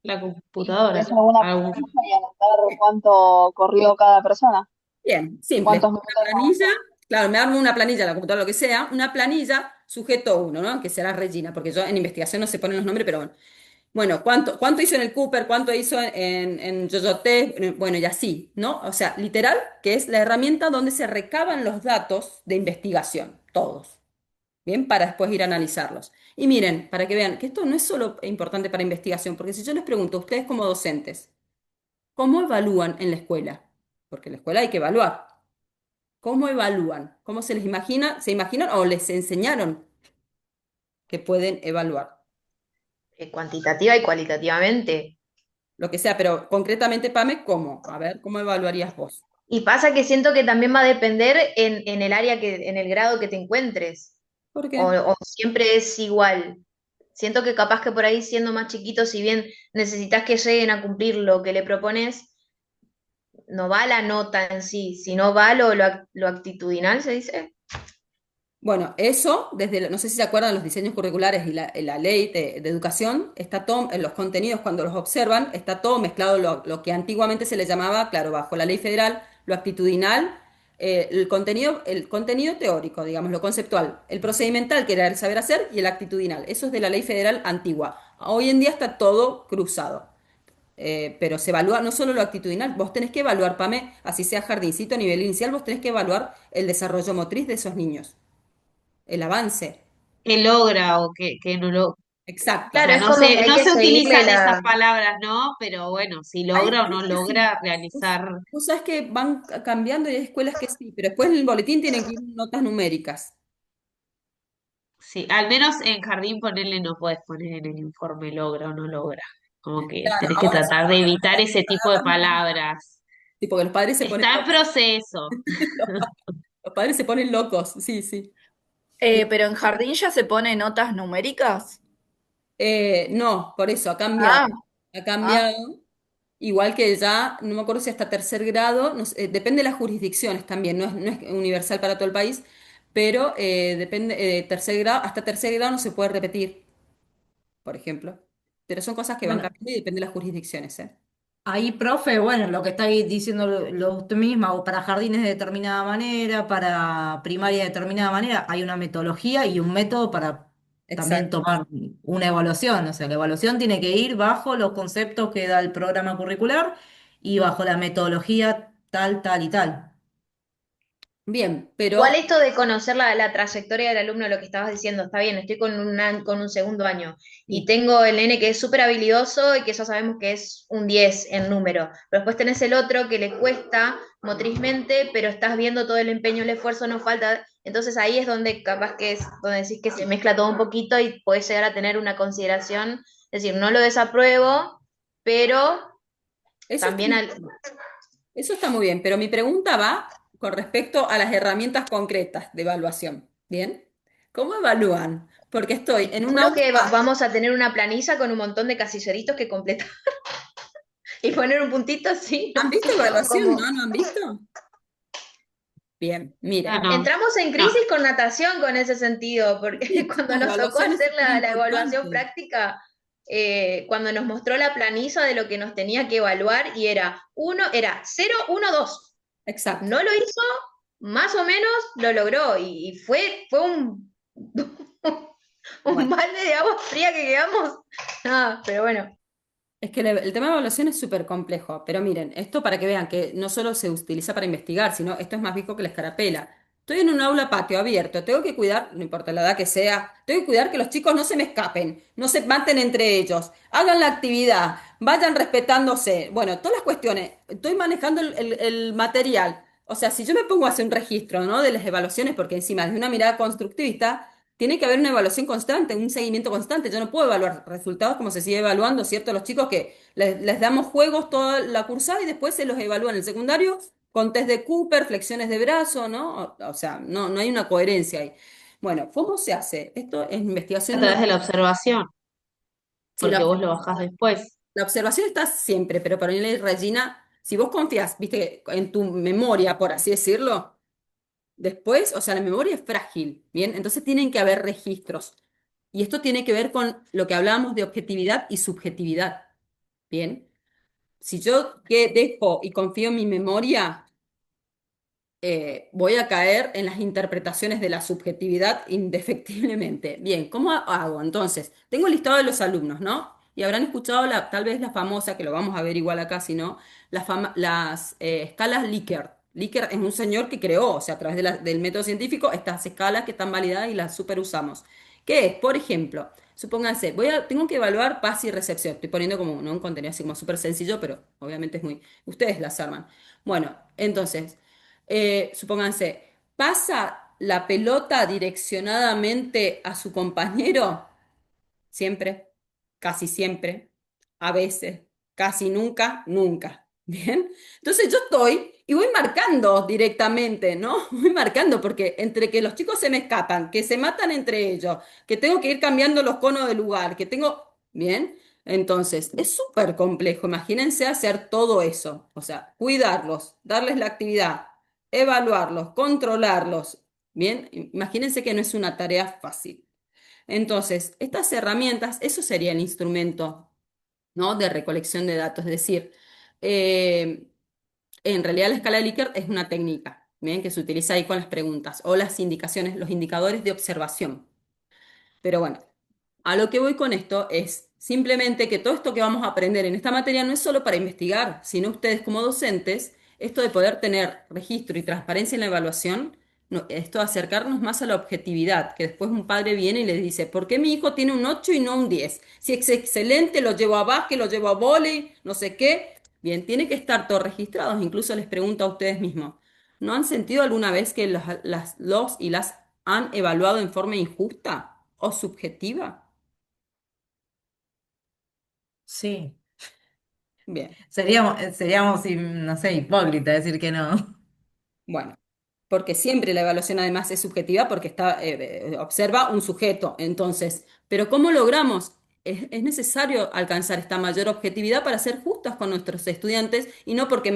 La si computadora. tenés alguna Algún- planilla y anotar cuánto corrió cada persona, Bien, simple. cuántos Una minutos planilla, claro, me armo una planilla, la computadora, lo que sea, una planilla sujeto uno, ¿no? Que será Regina, porque yo en investigación no se ponen los nombres, pero bueno. Bueno, ¿cuánto hizo en el Cooper? ¿Cuánto hizo en Yoyote? Bueno, y así, ¿no? O sea, literal, que es la herramienta donde se recaban los datos de investigación, todos, ¿bien? Para después ir a analizarlos. Y miren, para que vean que esto no es solo importante para investigación, porque si yo les pregunto a ustedes como docentes, ¿cómo evalúan en la escuela? Porque en la escuela hay que evaluar. ¿Cómo evalúan? ¿Cómo se les imagina? ¿Se imaginan o les enseñaron que pueden evaluar? Cuantitativa y cualitativamente. Lo que sea, pero concretamente, Pame, ¿cómo? A ver, ¿cómo evaluarías vos? Y pasa que siento que también va a depender en el área en el grado que te encuentres. ¿Por O, qué? o siempre es igual. Siento que capaz que por ahí siendo más chiquito, si bien necesitas que lleguen a cumplir lo que le propones, no va la nota en sí, sino va lo actitudinal, se dice. Bueno, eso, no sé si se acuerdan los diseños curriculares y la ley de educación, está todo, en los contenidos cuando los observan, está todo mezclado lo que antiguamente se le llamaba, claro, bajo la ley federal, lo actitudinal, el contenido teórico, digamos, lo conceptual, el procedimental, que era el saber hacer, y el actitudinal. Eso es de la ley federal antigua. Hoy en día está todo cruzado. Pero se evalúa no solo lo actitudinal, vos tenés que evaluar, Pame, así sea jardincito a nivel inicial, vos tenés que evaluar el desarrollo motriz de esos niños, el avance. ¿Qué logra o qué no logra? Exacto. Claro, es No como que se, hay no que se seguirle utilizan la... esas palabras, ¿no? Pero bueno, si Hay logra o no escuelas que sí. logra realizar. Vos sabés que van cambiando y hay escuelas que sí, pero después en el boletín tienen que ir notas numéricas. Sí, al menos en jardín ponerle no puedes poner en el informe logra o no logra. Como que Claro, tenés que ahora tratar de evitar ese tipo de palabras. sí, porque los padres se ponen Está en locos. proceso. Los padres se ponen locos, sí, sí. Pero en jardín ya se pone notas numéricas. No, por eso ha cambiado. Ah, Ha ah, cambiado. Igual que ya, no me acuerdo si hasta tercer grado, no sé, depende de las jurisdicciones también, no es universal para todo el país, pero depende, tercer grado, hasta tercer grado no se puede repetir, por ejemplo. Pero son cosas que van Bueno, cambiando y depende de las jurisdicciones, ¿eh? ahí, profe, bueno, lo que estáis diciendo usted misma, o para jardines de determinada manera, para primaria de determinada manera, hay una metodología y un método para también Exacto. tomar una evaluación. O sea, la evaluación tiene que ir bajo los conceptos que da el programa curricular y bajo la metodología tal, tal y tal. Bien, Igual pero esto de conocer la trayectoria del alumno, lo que estabas diciendo, está bien, estoy con con un segundo año y sí, tengo el nene que es súper habilidoso y que ya sabemos que es un 10 en número, pero después tenés el otro que le cuesta motrizmente, pero estás viendo todo el empeño, el esfuerzo, no falta, entonces ahí es donde capaz que es, donde decís que se mezcla todo un poquito y podés llegar a tener una consideración, es decir, no lo desapruebo, pero eso está también muy al... bien. Eso está muy bien, pero mi pregunta va con respecto a las herramientas concretas de evaluación. ¿Bien? ¿Cómo evalúan? Porque estoy en un Juro aula. que vamos a tener una planilla con un montón de casilleritos que completar. Y poner un puntito así, ¿Han visto no, evaluación? como ¿No? ¿No han visto? Bien, Ah, miren. no, entramos en no. crisis con natación con ese sentido, porque Sí, cuando chicos, nos tocó evaluación es hacer súper la evaluación importante. práctica, cuando nos mostró la planilla de lo que nos tenía que evaluar y era 0, 1, 2. Exacto. No lo hizo, más o menos lo logró y fue un, un Bueno, balde de agua fría que quedamos. Ah, pero bueno. es que el tema de evaluación es súper complejo, pero miren, esto para que vean que no solo se utiliza para investigar, sino esto es más viejo que la escarapela. Estoy en un aula patio abierto, tengo que cuidar, no importa la edad que sea, tengo que cuidar que los chicos no se me escapen, no se maten entre ellos, hagan la actividad, vayan respetándose. Bueno, todas las cuestiones, estoy manejando el material. O sea, si yo me pongo a hacer un registro, ¿no? De las evaluaciones, porque encima desde una mirada constructivista, tiene que haber una evaluación constante, un seguimiento constante. Yo no puedo evaluar resultados como se sigue evaluando, ¿cierto? Los chicos que les damos juegos toda la cursada y después se los evalúa en el secundario con test de Cooper, flexiones de brazo, ¿no? O sea, no hay una coherencia ahí. Bueno, ¿cómo se hace? Esto es A investigación. través de la observación, Si porque vos lo bajás después. la observación está siempre, pero para mí, Regina, si vos confías, viste, en tu memoria, por así decirlo, después, o sea, la memoria es frágil, ¿bien? Entonces tienen que haber registros. Y esto tiene que ver con lo que hablábamos de objetividad y subjetividad, ¿bien? Si yo dejo y confío en mi memoria, voy a caer en las interpretaciones de la subjetividad indefectiblemente. Bien, ¿cómo hago? Entonces, tengo el listado de los alumnos, ¿no? Y habrán escuchado tal vez la famosa, que lo vamos a ver igual acá, si no, las escalas Likert. Likert es un señor que creó, o sea, a través del método científico, estas escalas que están validadas y las super usamos. ¿Qué es? Por ejemplo, supónganse, tengo que evaluar paz y recepción. Estoy poniendo como, ¿no? Un contenido así como súper sencillo, pero obviamente es muy... Ustedes las arman. Bueno, entonces supónganse, pasa la pelota direccionadamente a su compañero, siempre, casi siempre, a veces, casi nunca, nunca. Bien, entonces yo estoy y voy marcando directamente, ¿no? Voy marcando porque entre que los chicos se me escapan, que se matan entre ellos, que tengo que ir cambiando los conos de lugar, que tengo, bien, entonces es súper complejo. Imagínense hacer todo eso, o sea, cuidarlos, darles la actividad, evaluarlos, controlarlos, bien, imagínense que no es una tarea fácil. Entonces, estas herramientas, eso sería el instrumento, ¿no? De recolección de datos. Es decir, eh, en realidad la escala de Likert es una técnica, ¿bien? Que se utiliza ahí con las preguntas o las indicaciones, los indicadores de observación. Pero bueno, a lo que voy con esto es simplemente que todo esto que vamos a aprender en esta materia no es solo para investigar, sino ustedes como docentes, esto de poder tener registro y transparencia en la evaluación esto acercarnos más a la objetividad, que después un padre viene y le dice, ¿por qué mi hijo tiene un 8 y no un 10? Si es excelente, lo llevo a básquet, lo llevo a vóley, no sé qué. Bien, tiene que estar todo registrado. Incluso les pregunto a ustedes mismos, ¿no han sentido alguna vez que los y las han evaluado en forma injusta o subjetiva? Sí, Bien. seríamos, no sé, hipócritas decir que no. Bueno, porque siempre la evaluación además es subjetiva porque observa un sujeto. Entonces, pero ¿cómo logramos? Es necesario alcanzar esta mayor objetividad para ser justas con nuestros estudiantes y no porque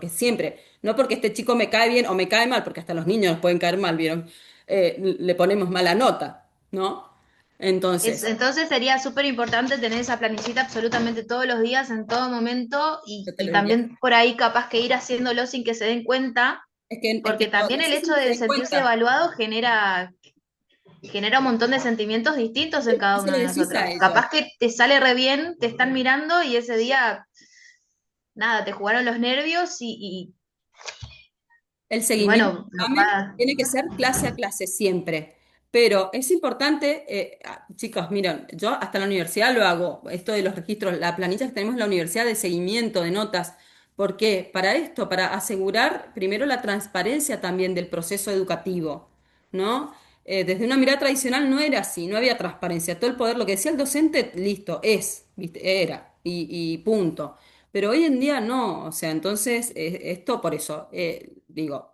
siempre, no porque este chico me cae bien o me cae mal, porque hasta los niños nos pueden caer mal, ¿vieron? Le ponemos mala nota, ¿no? Entonces, Entonces sería súper importante tener esa planificita absolutamente todos los días, en todo momento, yo te y lo diría. también por ahí capaz que ir haciéndolo sin que se den cuenta, Es que porque no también el sé si hecho no se de den sentirse cuenta. evaluado genera un montón de sentimientos distintos en ¿Qué cada se uno lo de decís nosotros. a ellos? Capaz que te sale re bien, te están mirando y ese día, nada, te jugaron los nervios El y seguimiento bueno, del examen tiene que ser clase a clase siempre, pero es importante, chicos, miren, yo hasta la universidad lo hago, esto de los registros, la planilla que tenemos en la universidad de seguimiento de notas. ¿Por qué? Para esto, para asegurar primero la transparencia también del proceso educativo, ¿no? Desde una mirada tradicional no era así, no había transparencia, todo el poder, lo que decía el docente, listo, ¿viste? Era, y punto. Pero hoy en día no, o sea, entonces esto por eso, digo,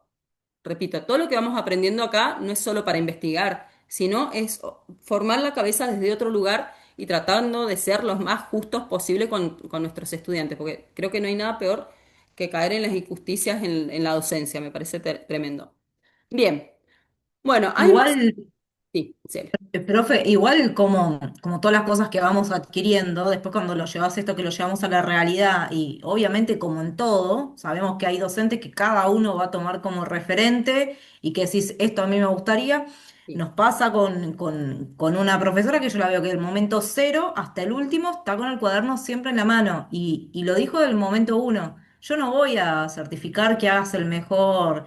repito, todo lo que vamos aprendiendo acá no es solo para investigar, sino es formar la cabeza desde otro lugar y tratando de ser los más justos posible con nuestros estudiantes, porque creo que no hay nada peor que caer en las injusticias en la docencia, me parece tremendo. Bien, bueno, hay más. Igual, Sí, Cielo. profe, igual como todas las cosas que vamos adquiriendo, después cuando lo llevas esto, que lo llevamos a la realidad, y obviamente como en todo, sabemos que hay docentes que cada uno va a tomar como referente y que decís, esto a mí me gustaría. Sí. Nos pasa con una profesora que yo la veo que del momento cero hasta el último está con el cuaderno siempre en la mano y lo dijo del momento uno. Yo no voy a certificar que hagas el mejor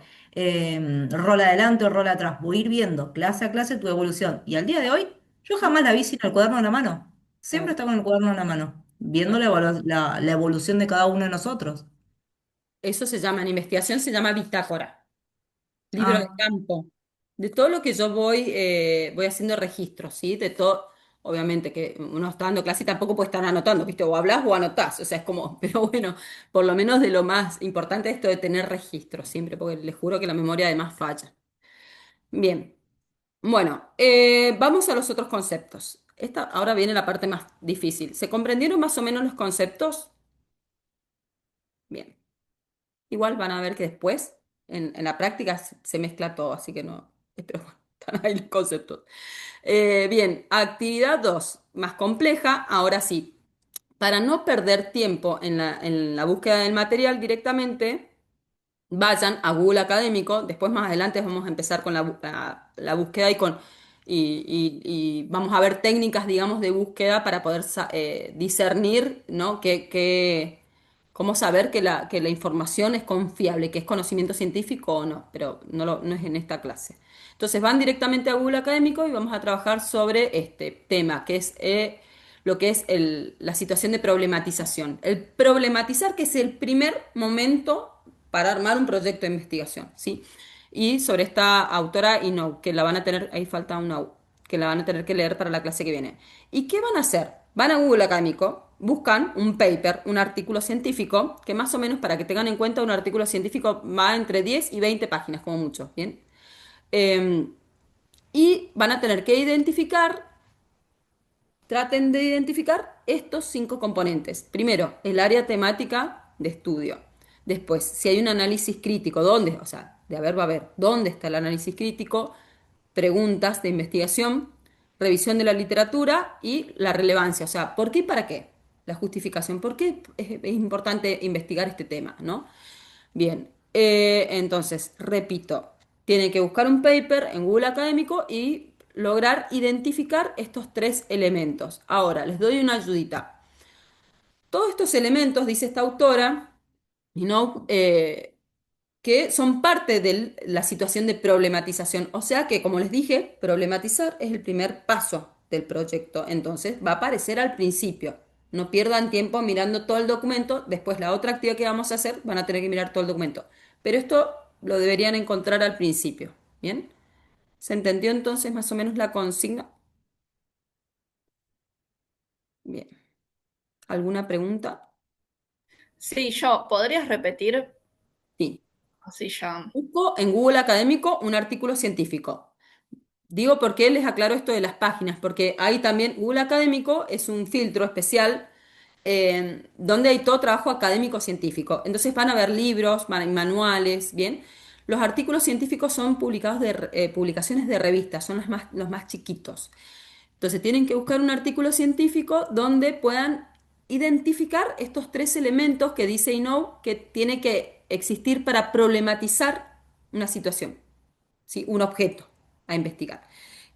rol adelante o rol atrás. Voy a ir viendo clase a clase tu evolución. Y al día de hoy, yo jamás la vi sin el cuaderno en la mano. Siempre está con el cuaderno en la mano, viendo la evolución de cada uno de nosotros. Eso se llama, en investigación se llama bitácora. Libro de Ah, campo, de todo lo que yo voy haciendo registros, ¿sí? De todo, obviamente que uno está dando clase y tampoco puede estar anotando, ¿viste? O hablas o anotás, o sea, es como, pero bueno, por lo menos de lo más importante esto de tener registros siempre, porque les juro que la memoria además falla. Bien, bueno, vamos a los otros conceptos. Ahora viene la parte más difícil. ¿Se comprendieron más o menos los conceptos? Bien. Igual van a ver que después, en la práctica, se mezcla todo, así que no, pero bueno, están ahí los conceptos. Bien, actividad 2 más compleja, ahora sí, para no perder tiempo en la búsqueda del material directamente, vayan a Google Académico, después más adelante vamos a empezar con la búsqueda y vamos a ver técnicas, digamos, de búsqueda para poder discernir, ¿no? Cómo saber que la información es confiable, que es conocimiento científico o no, pero no es en esta clase. Entonces van directamente a Google Académico y vamos a trabajar sobre este tema, que es lo que es la situación de problematización. El problematizar, que es el primer momento para armar un proyecto de investigación, ¿sí? Y sobre esta autora Inoue, que la van a tener, ahí falta una U, que la van a tener que leer para la clase que viene. ¿Y qué van a hacer? Van a Google Académico, buscan un paper, un artículo científico, que más o menos para que tengan en cuenta un artículo científico va entre 10 y 20 páginas, como mucho, ¿bien? Eh, y van a tener que traten de identificar estos 5 componentes. Primero, el área temática de estudio. Después, si hay un análisis crítico, ¿dónde? O sea, de haber va a haber, ¿dónde está el análisis crítico? Preguntas de investigación, revisión de la literatura y la relevancia. O sea, ¿por qué y para qué? La justificación. ¿Por qué es importante investigar este tema, ¿no? Bien, entonces, repito, tienen que buscar un paper en Google Académico y lograr identificar estos 3 elementos. Ahora, les doy una ayudita. Todos estos elementos, dice esta autora, y no, que son parte de la situación de problematización. O sea que, como les dije, problematizar es el primer paso del proyecto. Entonces, va a aparecer al principio. No pierdan tiempo mirando todo el documento. Después, la otra actividad que vamos a hacer, van a tener que mirar todo el documento. Pero esto lo deberían encontrar al principio. ¿Bien? ¿Se entendió entonces más o menos la consigna? Bien. ¿Alguna pregunta? Sí, yo, ¿podrías repetir? Sí. Así ya. Busco en Google Académico un artículo científico. Digo por qué les aclaro esto de las páginas, porque hay también Google Académico, es un filtro especial donde hay todo trabajo académico científico. Entonces van a ver libros, manuales, ¿bien? Los artículos científicos son publicados de publicaciones de revistas, son los más chiquitos. Entonces tienen que buscar un artículo científico donde puedan identificar estos tres elementos que dice Inoue que tiene que existir para problematizar una situación, ¿sí? Un objeto a investigar.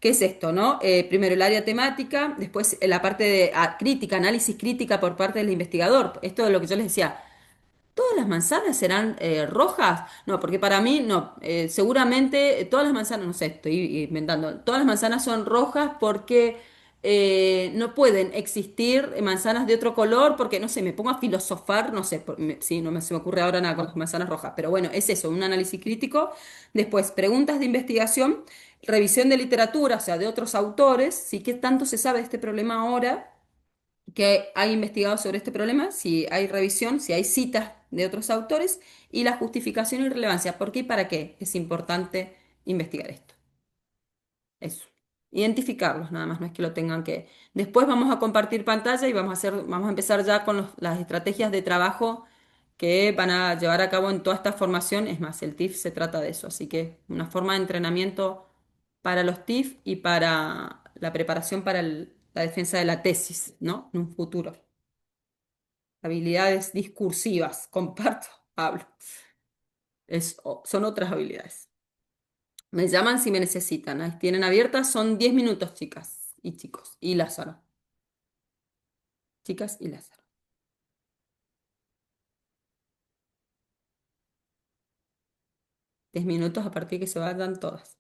¿Qué es esto, no? Primero el área temática, después la parte de crítica, análisis crítica por parte del investigador. Esto es lo que yo les decía. ¿Todas las manzanas serán rojas? No, porque para mí no. Seguramente todas las manzanas, no sé, estoy inventando. Todas las manzanas son rojas porque no pueden existir manzanas de otro color porque, no sé, me pongo a filosofar, no sé, sí, se me ocurre ahora nada con las manzanas rojas. Pero bueno, es eso, un análisis crítico. Después, preguntas de investigación, revisión de literatura, o sea, de otros autores. ¿Sí? ¿Qué tanto se sabe de este problema ahora? Que hay investigado sobre este problema, si hay revisión, si hay citas de otros autores y la justificación y relevancia. ¿Por qué y para qué es importante investigar esto? Eso. Identificarlos, nada más, no es que lo tengan que. Después vamos a compartir pantalla y vamos a empezar ya con las estrategias de trabajo que van a llevar a cabo en toda esta formación. Es más, el TIF se trata de eso, así que una forma de entrenamiento para los TIF y para la preparación para la defensa de la tesis, ¿no? En un futuro. Habilidades discursivas, comparto, hablo. Son otras habilidades. Me llaman si me necesitan. Ahí tienen abiertas, son 10 minutos, chicas y chicos. Y Lázaro. Chicas y Lázaro. 10 minutos a partir que se vayan todas.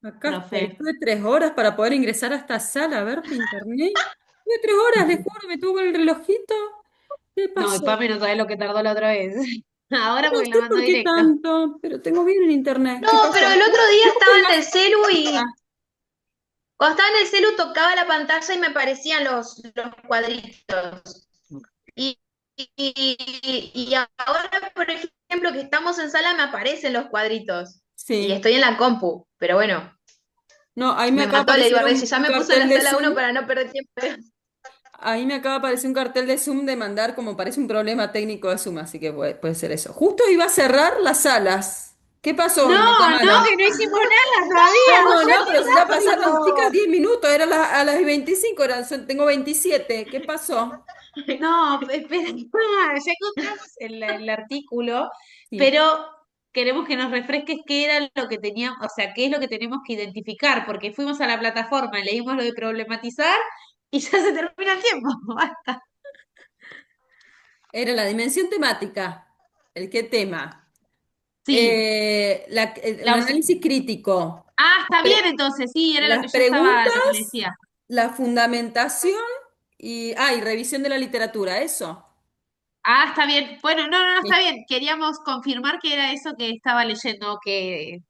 Acá estoy. profe. Estuve 3 horas para poder ingresar a esta sala a ver mi internet. Estuve 3 horas, les juro, me tuvo el relojito. ¿Qué No, y pasó? Pame no sabés lo que tardó la otra vez. Ahora No porque sé lo mandó por qué directo. tanto, pero tengo bien el internet. No, ¿Qué pasó? pero el otro día Justo estaba iba en el celu a... y cuando estaba en el celu tocaba la pantalla y me aparecían los cuadritos. Y, y ahora, por ejemplo, que estamos en sala, me aparecen los cuadritos. Y Sí. estoy en la compu, pero bueno, No, ahí me me acaba de mató aparecer Lady Reyes. Ya un me puse en cartel la de sala Zoom. 1 para no perder tiempo. Ahí me acaba de aparecer un cartel de Zoom de mandar como parece un problema técnico de Zoom, así que puede ser eso. Justo iba a cerrar las salas. ¿Qué pasó? No, Me no, llamaron. que no hicimos nada todavía. No, pero si ya pasaron, chicas, ¡Rápido! 10 minutos, era a las 25, tengo 27. ¿Qué pasó? No, espera, ya encontramos el artículo, Sí, pero queremos que nos refresques qué era lo que teníamos, o sea, qué es lo que tenemos que identificar, porque fuimos a la plataforma, leímos lo de problematizar y ya se termina el tiempo. Basta. era la dimensión temática. ¿El qué tema? Sí, El la opción. análisis crítico. Ah, está bien Pre- entonces, sí, era lo las que yo estaba, preguntas, lo que le decía. la fundamentación y revisión de la literatura, eso. Ah, está bien. Bueno, no, no, no, está Sí, bien. Queríamos confirmar que era eso que estaba leyendo, que...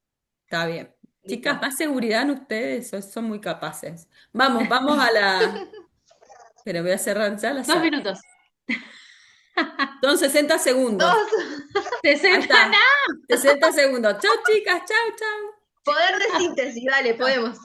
está bien. Chicas, Listo. más seguridad en ustedes, son muy capaces. Vamos a la... Pero voy a cerrar ya la Dos sala. minutos. Son 60 segundos. Dos. Ahí 60, está. no. 60 segundos. Chau, chicas. Chau, chau. Poder de síntesis, dale, Chau. podemos.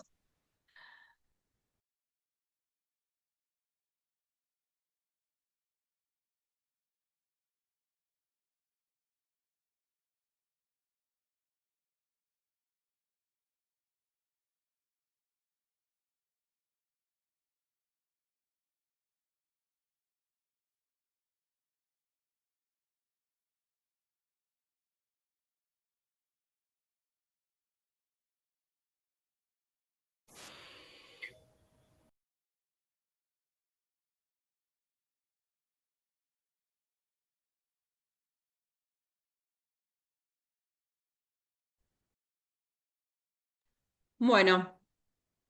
Bueno,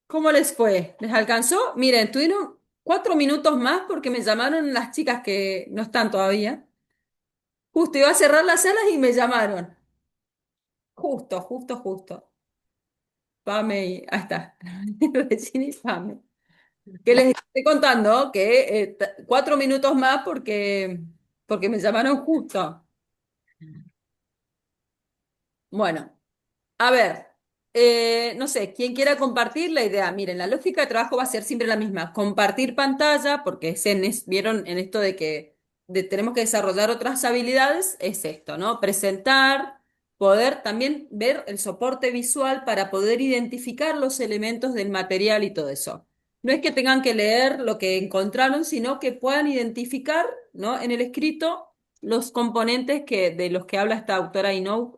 ¿cómo les fue? ¿Les alcanzó? Miren, tuvieron 4 minutos más porque me llamaron las chicas que no están todavía. Justo iba a cerrar las salas y me llamaron. Justo, justo, justo. Pame y... Ahí está. Regina y Pame. Que les estoy contando que 4 minutos más porque me llamaron justo. Bueno. A ver, no sé, quien quiera compartir la idea. Miren, la lógica de trabajo va a ser siempre la misma. Compartir pantalla, porque vieron en esto de que tenemos que desarrollar otras habilidades, es esto, ¿no? Presentar, poder también ver el soporte visual para poder identificar los elementos del material y todo eso. No es que tengan que leer lo que encontraron, sino que puedan identificar, ¿no? En el escrito los componentes de los que habla esta autora Inoue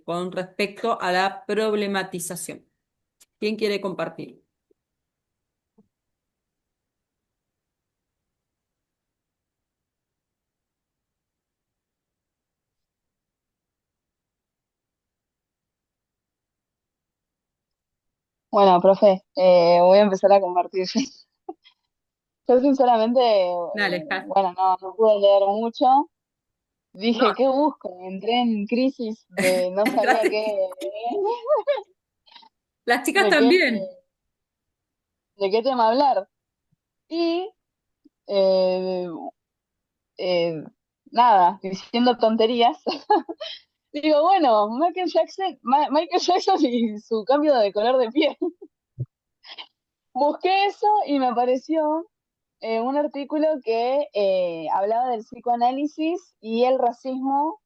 con respecto a la problematización. ¿Quién quiere compartir? Bueno, profe, voy a empezar a compartir. Yo sinceramente, Dale, Kat. bueno, no pude leer mucho. Dije, No, ¿qué busco? Entré en crisis de no sabía entraste. qué, Las chicas de qué, también. de qué tema hablar. Y eh, eh, nada, diciendo tonterías. Digo, bueno, Michael Jackson y su cambio de color de piel. Busqué eso y me apareció un artículo que hablaba del psicoanálisis y el racismo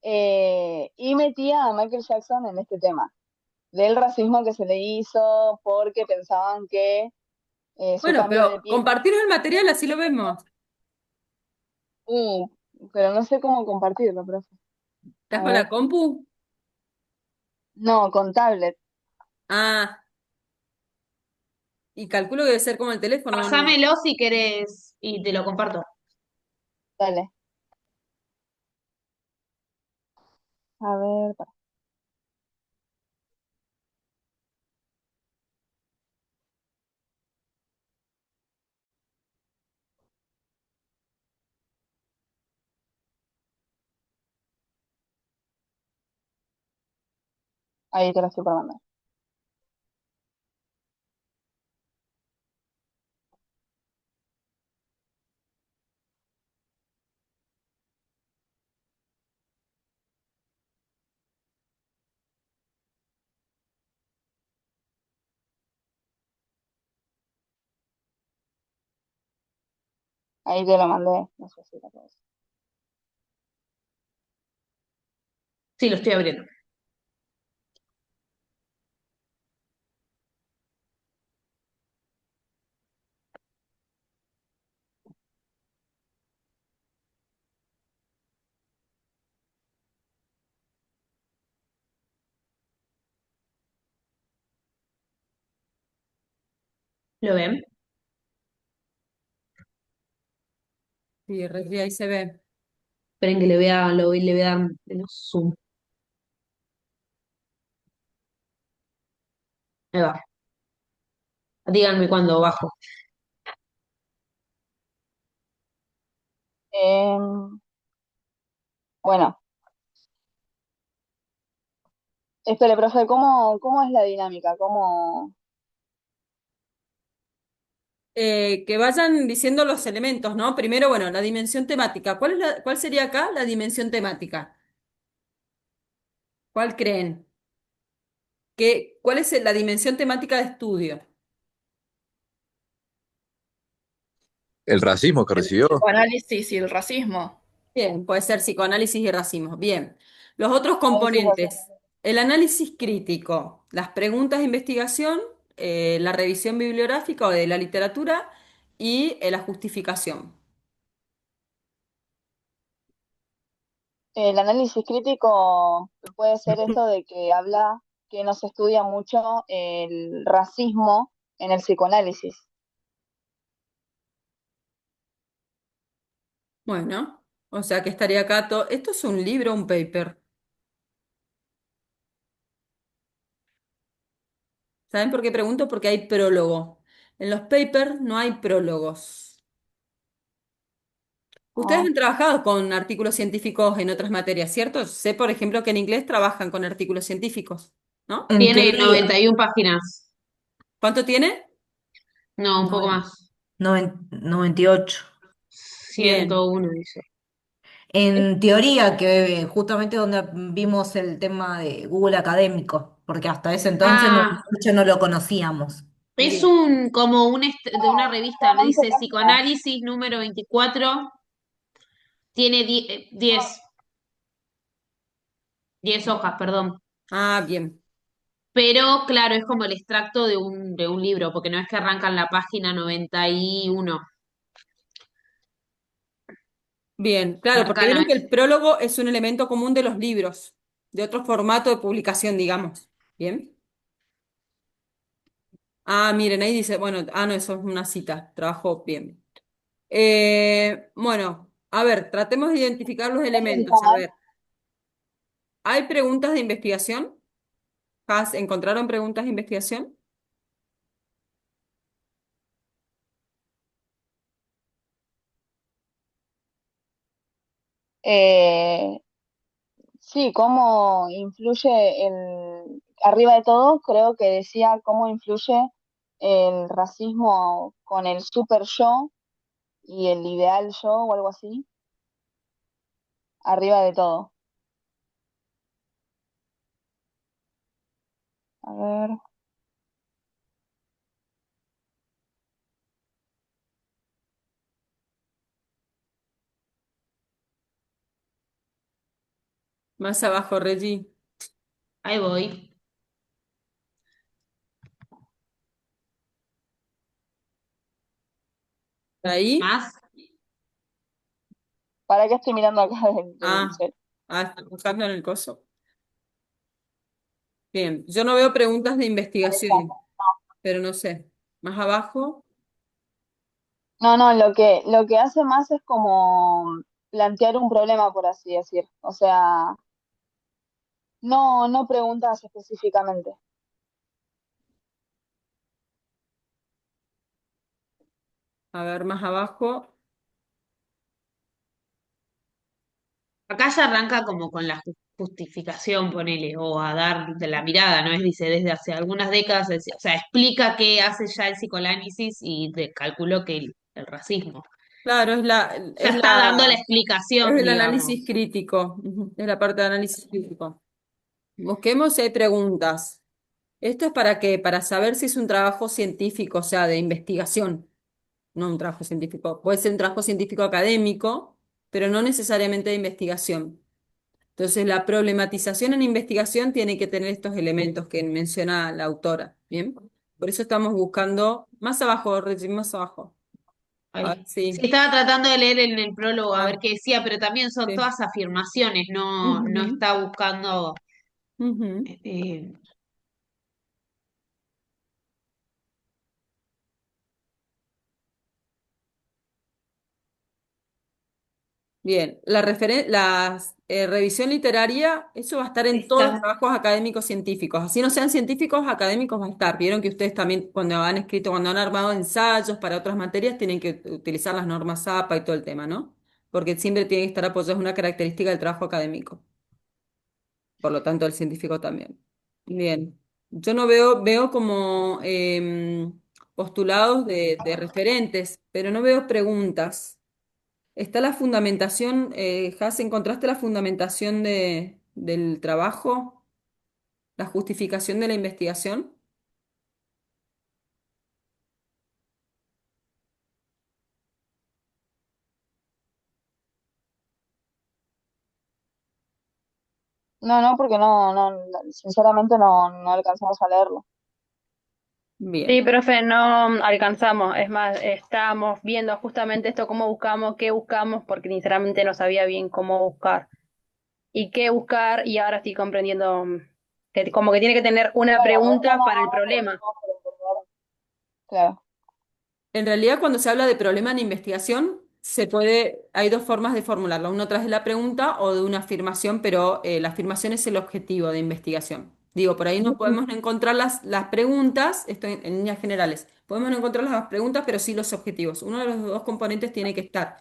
y metía a Michael Jackson en este tema, del racismo que se le hizo porque pensaban que su Bueno, cambio de pero piel... compartirnos el material, así lo vemos. Uh, pero no sé cómo compartirlo, profe. ¿Estás A con la ver. compu? No, con tablet. Ah, y calculo que debe ser como el teléfono, ¿o no? Pásamelo si querés y te lo comparto. Dale. A ver. Ahí te lo estoy por mandar. Ahí te lo mandé. No sé si lo ves. Sí, lo estoy abriendo. ¿Lo ven? Sí, Regi, ahí se ve. Esperen que le voy a dar menos zoom. Ahí va. Díganme cuando bajo. Em, bueno, espere, profe, ¿cómo es la dinámica? ¿Cómo? Que vayan diciendo los elementos, ¿no? Primero, bueno, la dimensión temática. ¿Cuál sería acá la dimensión temática? ¿Cuál creen? ¿Cuál es la dimensión temática de estudio? El racismo que El recibió. psicoanálisis y el racismo. Bien, puede ser psicoanálisis y racismo. Bien. Los otros Ahí sí, componentes, el análisis crítico, las preguntas de investigación, la revisión bibliográfica o de la literatura y la justificación. el análisis crítico puede ser esto de que habla que no se estudia mucho el racismo en el psicoanálisis. Bueno, o sea que estaría acá todo. ¿Esto es un libro o un paper? ¿Saben por qué pregunto? Porque hay prólogo. En los papers no hay prólogos. Ustedes Ah, han trabajado con artículos científicos en otras materias, ¿cierto? Sé, por ejemplo, que en inglés trabajan con artículos científicos, ¿no? En Tiene teoría, 91 páginas. ¿Cuánto tiene? No, un poco noven- más. 98. Bien, 101 dice. En teoría, que justamente donde vimos el tema de Google Académico, porque hasta ese entonces Ah, mucho no lo conocíamos. es bien, como de una revista, son le 11 dice páginas. Psicoanálisis número 24, tiene 10 hojas, perdón. Ah, bien, Pero claro, es como el extracto de un libro, porque no es que arrancan la página 91. bien. Claro, porque Acá no vieron que es. el prólogo es un elemento común de los libros, de otro formato de publicación, digamos. Bien. Ah, miren, ahí dice, bueno, no, eso es una cita, trabajo bien. Bueno, a ver, tratemos de identificar los elementos. A ver, ¿hay preguntas de investigación? ¿Encontraron preguntas de investigación? Eh, sí, cómo influye arriba de todo, creo que decía cómo influye el racismo con el super yo y el ideal yo o algo así, arriba de todo. A ver. Más abajo, Reggie. Ahí voy. ¿Ahí? ¿Más? ¿Para qué estoy mirando acá del Ah, cel? está buscando en el coso. Bien, yo no veo preguntas de Ahí investigación, está. pero no sé. Más abajo. No, no, lo que hace más es como plantear un problema, por así decir. O sea, no preguntas específicamente. A ver, más abajo. Acá ya arranca como con la justificación, ponele, o a dar de la mirada, ¿no? Es, dice, desde hace algunas décadas, o sea, explica qué hace ya el psicoanálisis y calculó que el racismo. Claro, Ya está dando la explicación, es el análisis digamos. crítico, es la parte de análisis crítico. Busquemos si hay preguntas. Esto es para qué, para saber si es un trabajo científico, o sea, de investigación, no un trabajo científico. Puede ser un trabajo científico académico, pero no necesariamente de investigación. Entonces, la problematización en investigación tiene que tener estos elementos que menciona la autora, ¿bien? Por eso estamos buscando más abajo, Reggie, más abajo. A ver, Ahí. Sí, sí. estaba tratando de leer en el prólogo a ver Ah, qué decía, pero también son sí. todas afirmaciones, no Ujú, está buscando. ujú. eh, Bien, la revisión literaria, eso va a estar en todos los está. trabajos académicos científicos. Así no sean científicos, académicos va a estar. Vieron que ustedes también cuando han escrito, cuando han armado ensayos para otras materias, tienen que utilizar las normas APA y todo el tema, ¿no? Porque siempre tiene que estar apoyado en una característica del trabajo académico. Por lo tanto, el científico también. Bien. Yo no veo como postulados de referentes, pero no veo preguntas. Está la fundamentación, Has, ¿encontraste la fundamentación del trabajo? ¿La justificación de la investigación? No, porque sinceramente no alcanzamos a leerlo. Sí, Bien, profe, no alcanzamos. Es más, estábamos viendo justamente esto, cómo buscamos, qué buscamos, porque sinceramente no sabía bien cómo buscar y qué buscar, y ahora estoy comprendiendo que como que tiene que tener una Claro, pregunta restan para el ahora problema. para entender. Claro. en realidad cuando se habla de problema en investigación, hay dos formas de formularlo, una tras de la pregunta o de una afirmación, pero la afirmación es el objetivo de investigación. Digo, por ahí no podemos no encontrar las preguntas, esto en líneas generales, podemos no encontrar las preguntas, pero sí los objetivos. Uno de los dos componentes tiene que estar.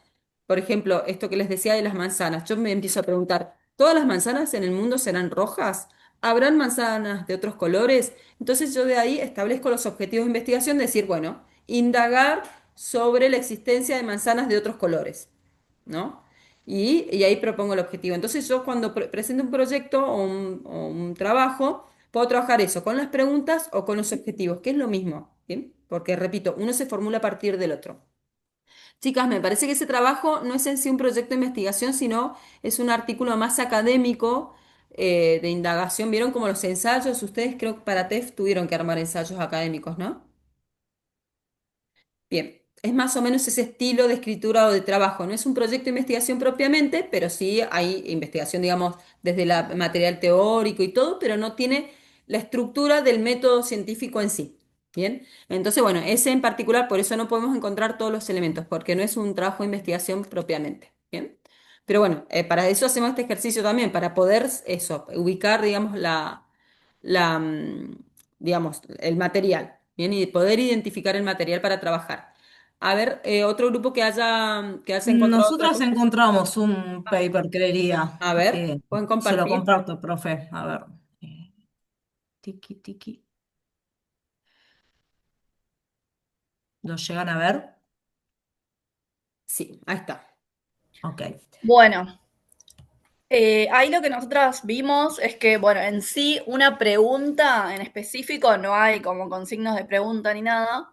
Por ejemplo, esto que les decía de las manzanas, yo me empiezo a preguntar, ¿todas las manzanas en el mundo serán rojas? ¿Habrán manzanas de otros colores? Entonces yo de ahí establezco los objetivos de investigación, decir, bueno, indagar sobre la existencia de manzanas de otros colores, ¿no? Y ahí propongo el objetivo. Entonces yo cuando presento un proyecto o un trabajo, puedo trabajar eso con las preguntas o con los objetivos, que es lo mismo, ¿bien? Porque repito, uno se formula a partir del otro. Chicas, me parece que ese trabajo no es en sí un proyecto de investigación, sino es un artículo más académico de indagación. ¿Vieron como los ensayos? Ustedes creo que para TEF tuvieron que armar ensayos académicos, ¿no? Bien, es más o menos ese estilo de escritura o de trabajo. No es un proyecto de investigación propiamente, pero sí hay investigación, digamos, desde el material teórico y todo, pero no tiene la estructura del método científico en sí. Bien, entonces, bueno, ese en particular, por eso no podemos encontrar todos los elementos, porque no es un trabajo de investigación propiamente. Bien, pero bueno, para eso hacemos este ejercicio también, para poder eso, ubicar, digamos, la, mm, digamos, el material, ¿bien? Y poder identificar el material para trabajar. A ver, otro grupo que haya encontrado otra Nosotras cosa. encontramos un paper, creería. A ver, pueden Se lo compartir. comparto, profe. A ver. Eh, Tiki, tiki. ¿Lo llegan a ver? Sí, ahí está. Ok. Bueno, ahí lo que nosotras vimos es que, bueno, en sí una pregunta en específico no hay como con signos de pregunta ni nada,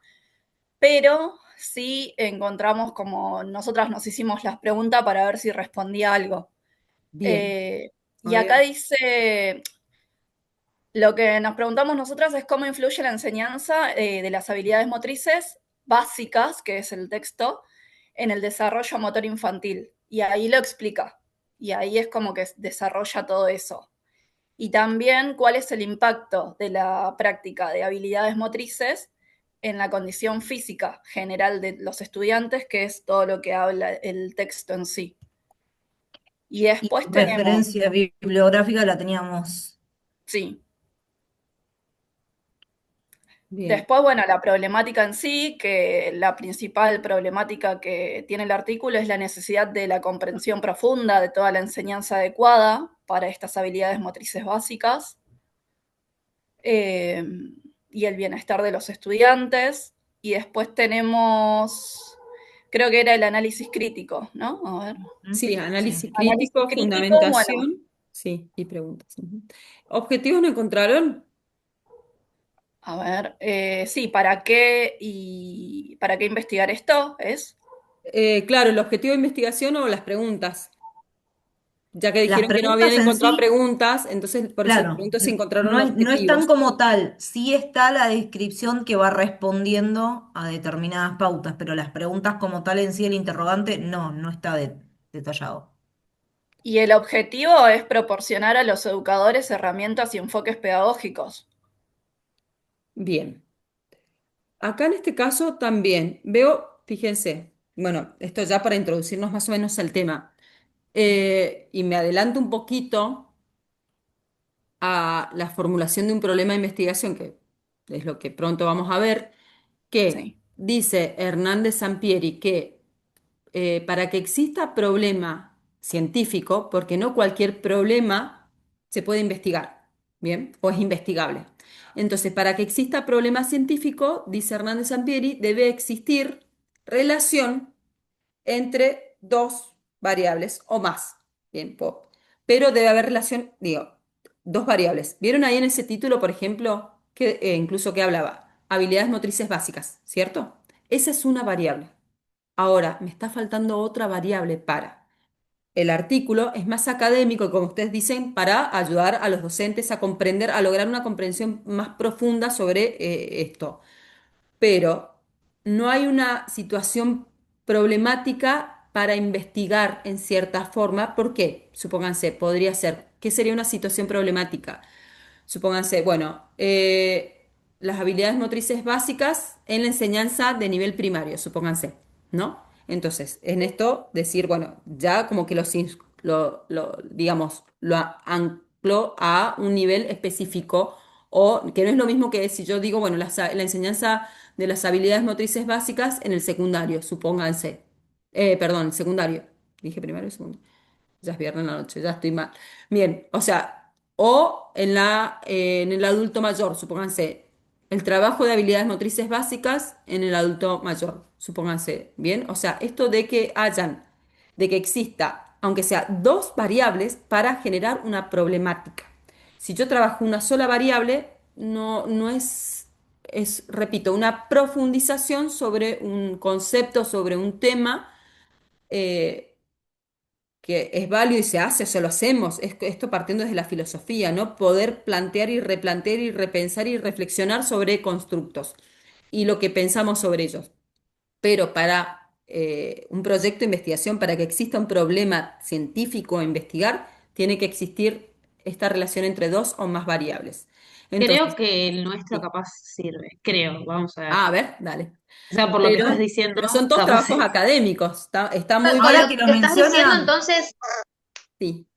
pero sí encontramos como nosotras nos hicimos las preguntas para ver si respondía algo. Bien. Eh, A y acá ver, dice, lo que nos preguntamos nosotras es cómo influye la enseñanza de las habilidades motrices básicas, que es el texto, en el desarrollo motor infantil. Y ahí lo explica. Y ahí es como que desarrolla todo eso. Y también cuál es el impacto de la práctica de habilidades motrices en la condición física general de los estudiantes, que es todo lo que habla el texto en sí. Y Y después tenemos, referencia bibliográfica la teníamos. sí, Bien, Después, bueno, la problemática en sí, que la principal problemática que tiene el artículo es la necesidad de la comprensión profunda de toda la enseñanza adecuada para estas habilidades motrices básicas, eh, y el bienestar de los estudiantes. Y después tenemos, creo que era el análisis crítico, ¿no? A ver. sí, Sí. análisis Análisis crítico, crítico, bueno, fundamentación, sí, y preguntas. Ujú. ¿Objetivos no encontraron? a ver, sí, ¿para qué investigar esto? Es. Claro, el objetivo de investigación o las preguntas. Ya que Las dijeron que no habían preguntas en encontrado sí, preguntas, entonces por eso les claro, pregunto si encontraron no están objetivos. como tal. Sí está la descripción que va respondiendo a determinadas pautas, pero las preguntas como tal en sí, el interrogante, no está detallado. Y el objetivo es proporcionar a los educadores herramientas y enfoques pedagógicos. Bien. Acá en este caso también veo, fíjense, bueno, esto ya para introducirnos más o menos al tema, y me adelanto un poquito a la formulación de un problema de investigación, que es lo que pronto vamos a ver, que Sí. dice Hernández Sampieri que para que exista problema científico, porque no cualquier problema se puede investigar, ¿bien? O es investigable. Entonces, para que exista problema científico, dice Hernández Sampieri, debe existir relación entre dos variables o más. Bien, pero debe haber relación, digo, dos variables. ¿Vieron ahí en ese título, por ejemplo, que incluso que hablaba? Habilidades motrices básicas, ¿cierto? Esa es una variable. Ahora, me está faltando otra variable para. El artículo es más académico, como ustedes dicen, para ayudar a los docentes a comprender, a lograr una comprensión más profunda sobre esto. Pero no hay una situación problemática para investigar en cierta forma. ¿Por qué? Supónganse, podría ser, ¿qué sería una situación problemática? Supónganse, bueno, las habilidades motrices básicas en la enseñanza de nivel primario, supónganse, ¿no? Entonces, en esto decir, bueno, ya como que digamos, ancló a un nivel específico o que no es lo mismo que si yo digo, bueno, la enseñanza de las habilidades motrices básicas en el secundario, supónganse. Perdón, secundario. Dije primario y segundo. Ya es viernes en la noche, ya estoy mal. Bien, o sea, o en el adulto mayor, supónganse, el trabajo de habilidades motrices básicas en el adulto mayor, supónganse, bien, o sea, esto de que exista, aunque sea dos variables para generar una problemática. Si yo trabajo una sola variable, no repito, una profundización sobre un concepto, sobre un tema. eh, que es válido y se hace, o sea, lo hacemos, esto partiendo desde la filosofía, ¿no? Poder plantear y replantear y repensar y reflexionar sobre constructos y lo que pensamos sobre ellos. Pero para un proyecto de investigación, para que exista un problema científico a investigar, tiene que existir esta relación entre dos o más variables. Creo Entonces, que el nuestro sí. capaz sirve, creo, vamos a ver. A ver, dale. O sea, por lo que estás Pero, diciendo, pero son todos capaz trabajos sí. académicos, está muy Con bien. Ahora lo que lo que estás diciendo, menciona, entonces, Sí,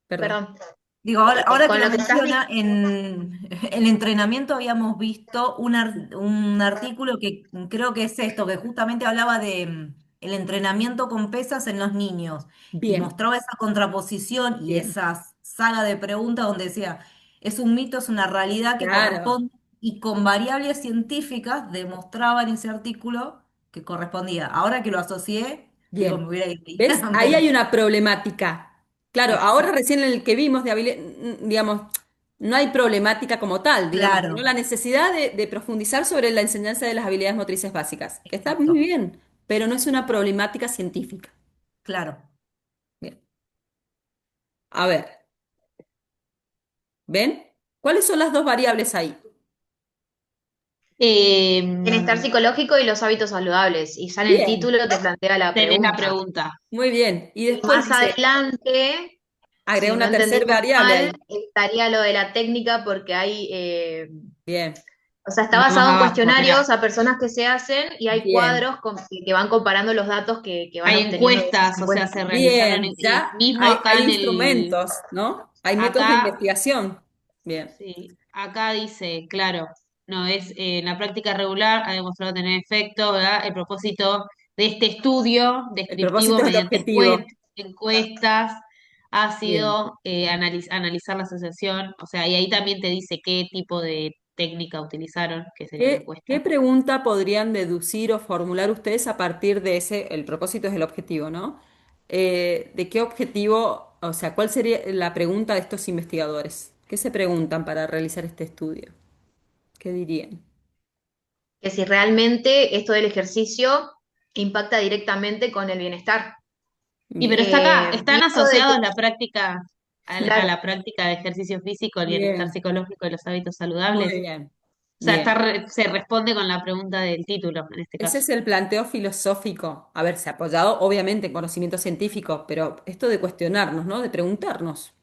perdón. perdón, digo, ahora que con lo lo que estás menciona, en el entrenamiento habíamos visto un artículo que creo que es esto, que justamente hablaba de el entrenamiento con pesas en los niños y Bien, mostraba esa contraposición y bien. esa saga de preguntas donde decía, es un mito, es una realidad que Claro, corresponde y con variables científicas demostraba en ese artículo que correspondía. Ahora que lo asocié, digo, me bien. hubiera ido ahí, ¿Ves? Ahí pero hay una problemática. Claro, ahora exacto, recién en el que vimos de habilidad, digamos, no hay problemática como tal, digamos, sino claro, la necesidad de profundizar sobre la enseñanza de las habilidades motrices básicas, que está muy exacto, bien, pero no es una problemática científica. claro. Bien. A ver, ¿ven? ¿Cuáles son las dos variables ahí? bienestar Em, psicológico y los hábitos saludables. Y ya en el Bien, título te plantea la tenés la pregunta. pregunta. muy bien. Y Y después más dice, adelante, agrega si no una tercera entendimos variable mal, ahí. estaría lo de la técnica porque hay, Bien, o sea, está Más basado en abajo, mirá. cuestionarios a personas que se hacen y hay bien. cuadros que van comparando los datos que van Hay obteniendo de esas encuestas, o sea, encuestas. se realizaron Bien, y ya mismo hay acá en el, instrumentos, ¿no? Hay métodos de acá, investigación. Bien, sí, acá dice, claro. no es en la práctica regular, ha demostrado tener efecto, ¿verdad? El propósito de este estudio El descriptivo propósito es el mediante objetivo. encuestas ha Bien. sido analizar la asociación, o sea, y ahí también te dice qué tipo de técnica utilizaron, que sería la ¿Qué encuesta. pregunta podrían deducir o formular ustedes a partir de ese, el propósito es el objetivo, ¿no? ¿De qué objetivo, o sea, cuál sería la pregunta de estos investigadores? ¿Qué se preguntan para realizar este estudio? ¿Qué dirían? Que si realmente esto del ejercicio impacta directamente con el bienestar. Y pero Bien, está acá, Y están esto de que, asociados la práctica a claro, la práctica de ejercicio físico, el bienestar bien, psicológico y los hábitos muy saludables. bien, O sea, bien. se responde con la pregunta del título en este Ese caso. es el planteo filosófico. A ver, se ha apoyado obviamente en conocimiento científico, pero esto de cuestionarnos, ¿no? De preguntarnos.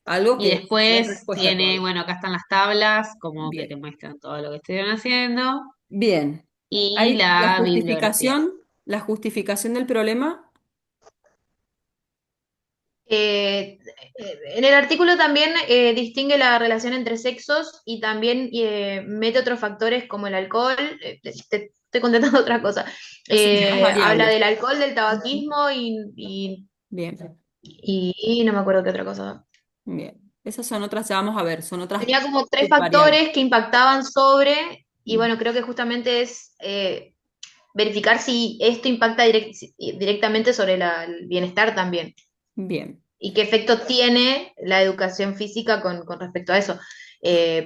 Algo Y que no hay después respuesta tiene, todavía. bueno, acá están las tablas, como que te Bien. muestran todo lo que estuvieron haciendo, Bien. y Hay la bibliografía. la justificación del problema. en el artículo también distingue la relación entre sexos y también mete otros factores como el alcohol. Estoy contestando otra cosa. Sí, más Habla variables. del alcohol, del tabaquismo Bien, y no me acuerdo qué otra cosa. bien. Esas son otras, ya vamos a ver, son otras Tenía como tres variables. factores que impactaban sobre, y Mm, bueno, creo que justamente es verificar si esto impacta directamente sobre el bienestar también bien, y qué efecto tiene la educación física con respecto a eso.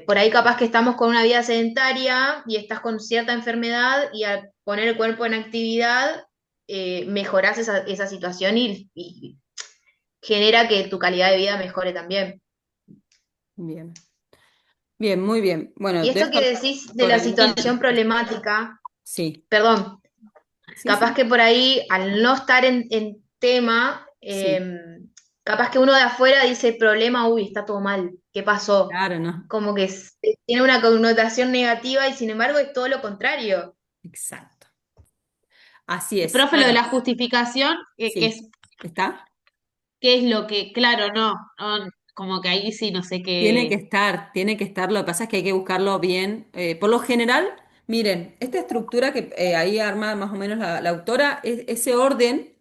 Por ahí capaz que estamos con una vida sedentaria y estás con cierta enfermedad y al poner el cuerpo en actividad mejorás esa situación y genera que tu calidad de vida mejore también. bien. Bien, muy bien. Bueno, Y esto dejo que decís de por la ahí. situación problemática, Sí, perdón, sí, capaz sí, que por ahí al no estar en tema, sí. capaz que uno de afuera dice problema, uy, está todo mal, ¿qué pasó? Claro, ¿no? Como que tiene una connotación negativa y sin embargo es todo lo contrario. Exacto. Así es. Profe, lo de Bueno, la justificación, sí. ¿Está? qué es lo que, claro, no, como que ahí sí, no sé qué. Tiene que estar. Lo que pasa es que hay que buscarlo bien. Por lo general, miren, esta estructura que ahí arma más o menos la autora, ese orden,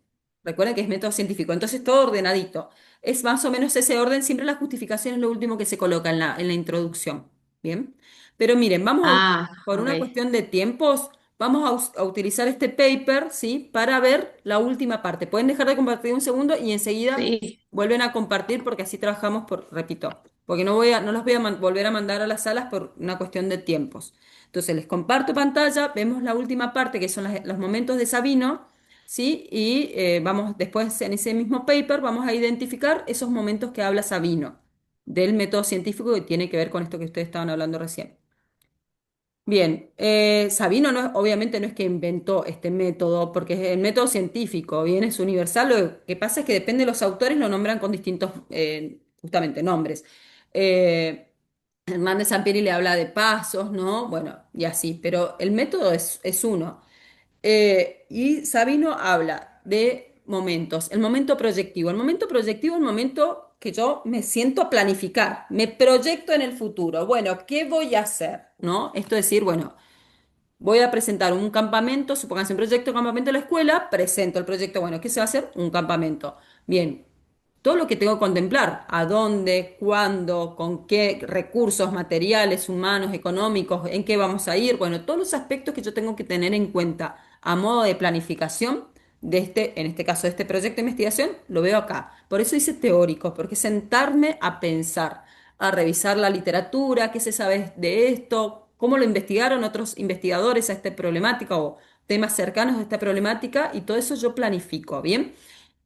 recuerden que es método científico, entonces todo ordenadito. Es más o menos ese orden, siempre la justificación es lo último que se coloca en la introducción. ¿Bien? Pero miren, Ah, por ok. una cuestión de tiempos, vamos a utilizar este paper, ¿sí? Para ver la última parte. Pueden dejar de compartir un segundo y enseguida Sí. vuelven a compartir porque así trabajamos repito, porque no los voy a volver a mandar a las salas por una cuestión de tiempos. Entonces les comparto pantalla, vemos la última parte que son los momentos de Sabino, ¿sí? Y vamos después en ese mismo paper vamos a identificar esos momentos que habla Sabino del método científico que tiene que ver con esto que ustedes estaban hablando recién. Bien, Sabino obviamente no es que inventó este método, porque es el método científico, bien, es universal. Lo que pasa es que depende de los autores, lo nombran con distintos, justamente, nombres. Eh, Hernández Sampieri le habla de pasos, ¿no? Bueno, y así, pero el método es uno. Y Sabino habla de momentos, el momento proyectivo. El momento proyectivo es el momento que yo me siento a planificar, me proyecto en el futuro. Bueno, ¿qué voy a hacer? ¿No? Esto es decir, bueno, voy a presentar un campamento, supónganse un proyecto de campamento en la escuela, presento el proyecto, bueno, ¿qué se va a hacer? Un campamento. Bien, todo lo que tengo que contemplar, a dónde, cuándo, con qué recursos materiales, humanos, económicos, en qué vamos a ir, bueno, todos los aspectos que yo tengo que tener en cuenta a modo de planificación de en este caso, de este proyecto de investigación, lo veo acá. Por eso dice teórico, porque sentarme a pensar, a revisar la literatura, qué se sabe de esto, cómo lo investigaron otros investigadores a esta problemática o temas cercanos a esta problemática, y todo eso yo planifico, ¿bien?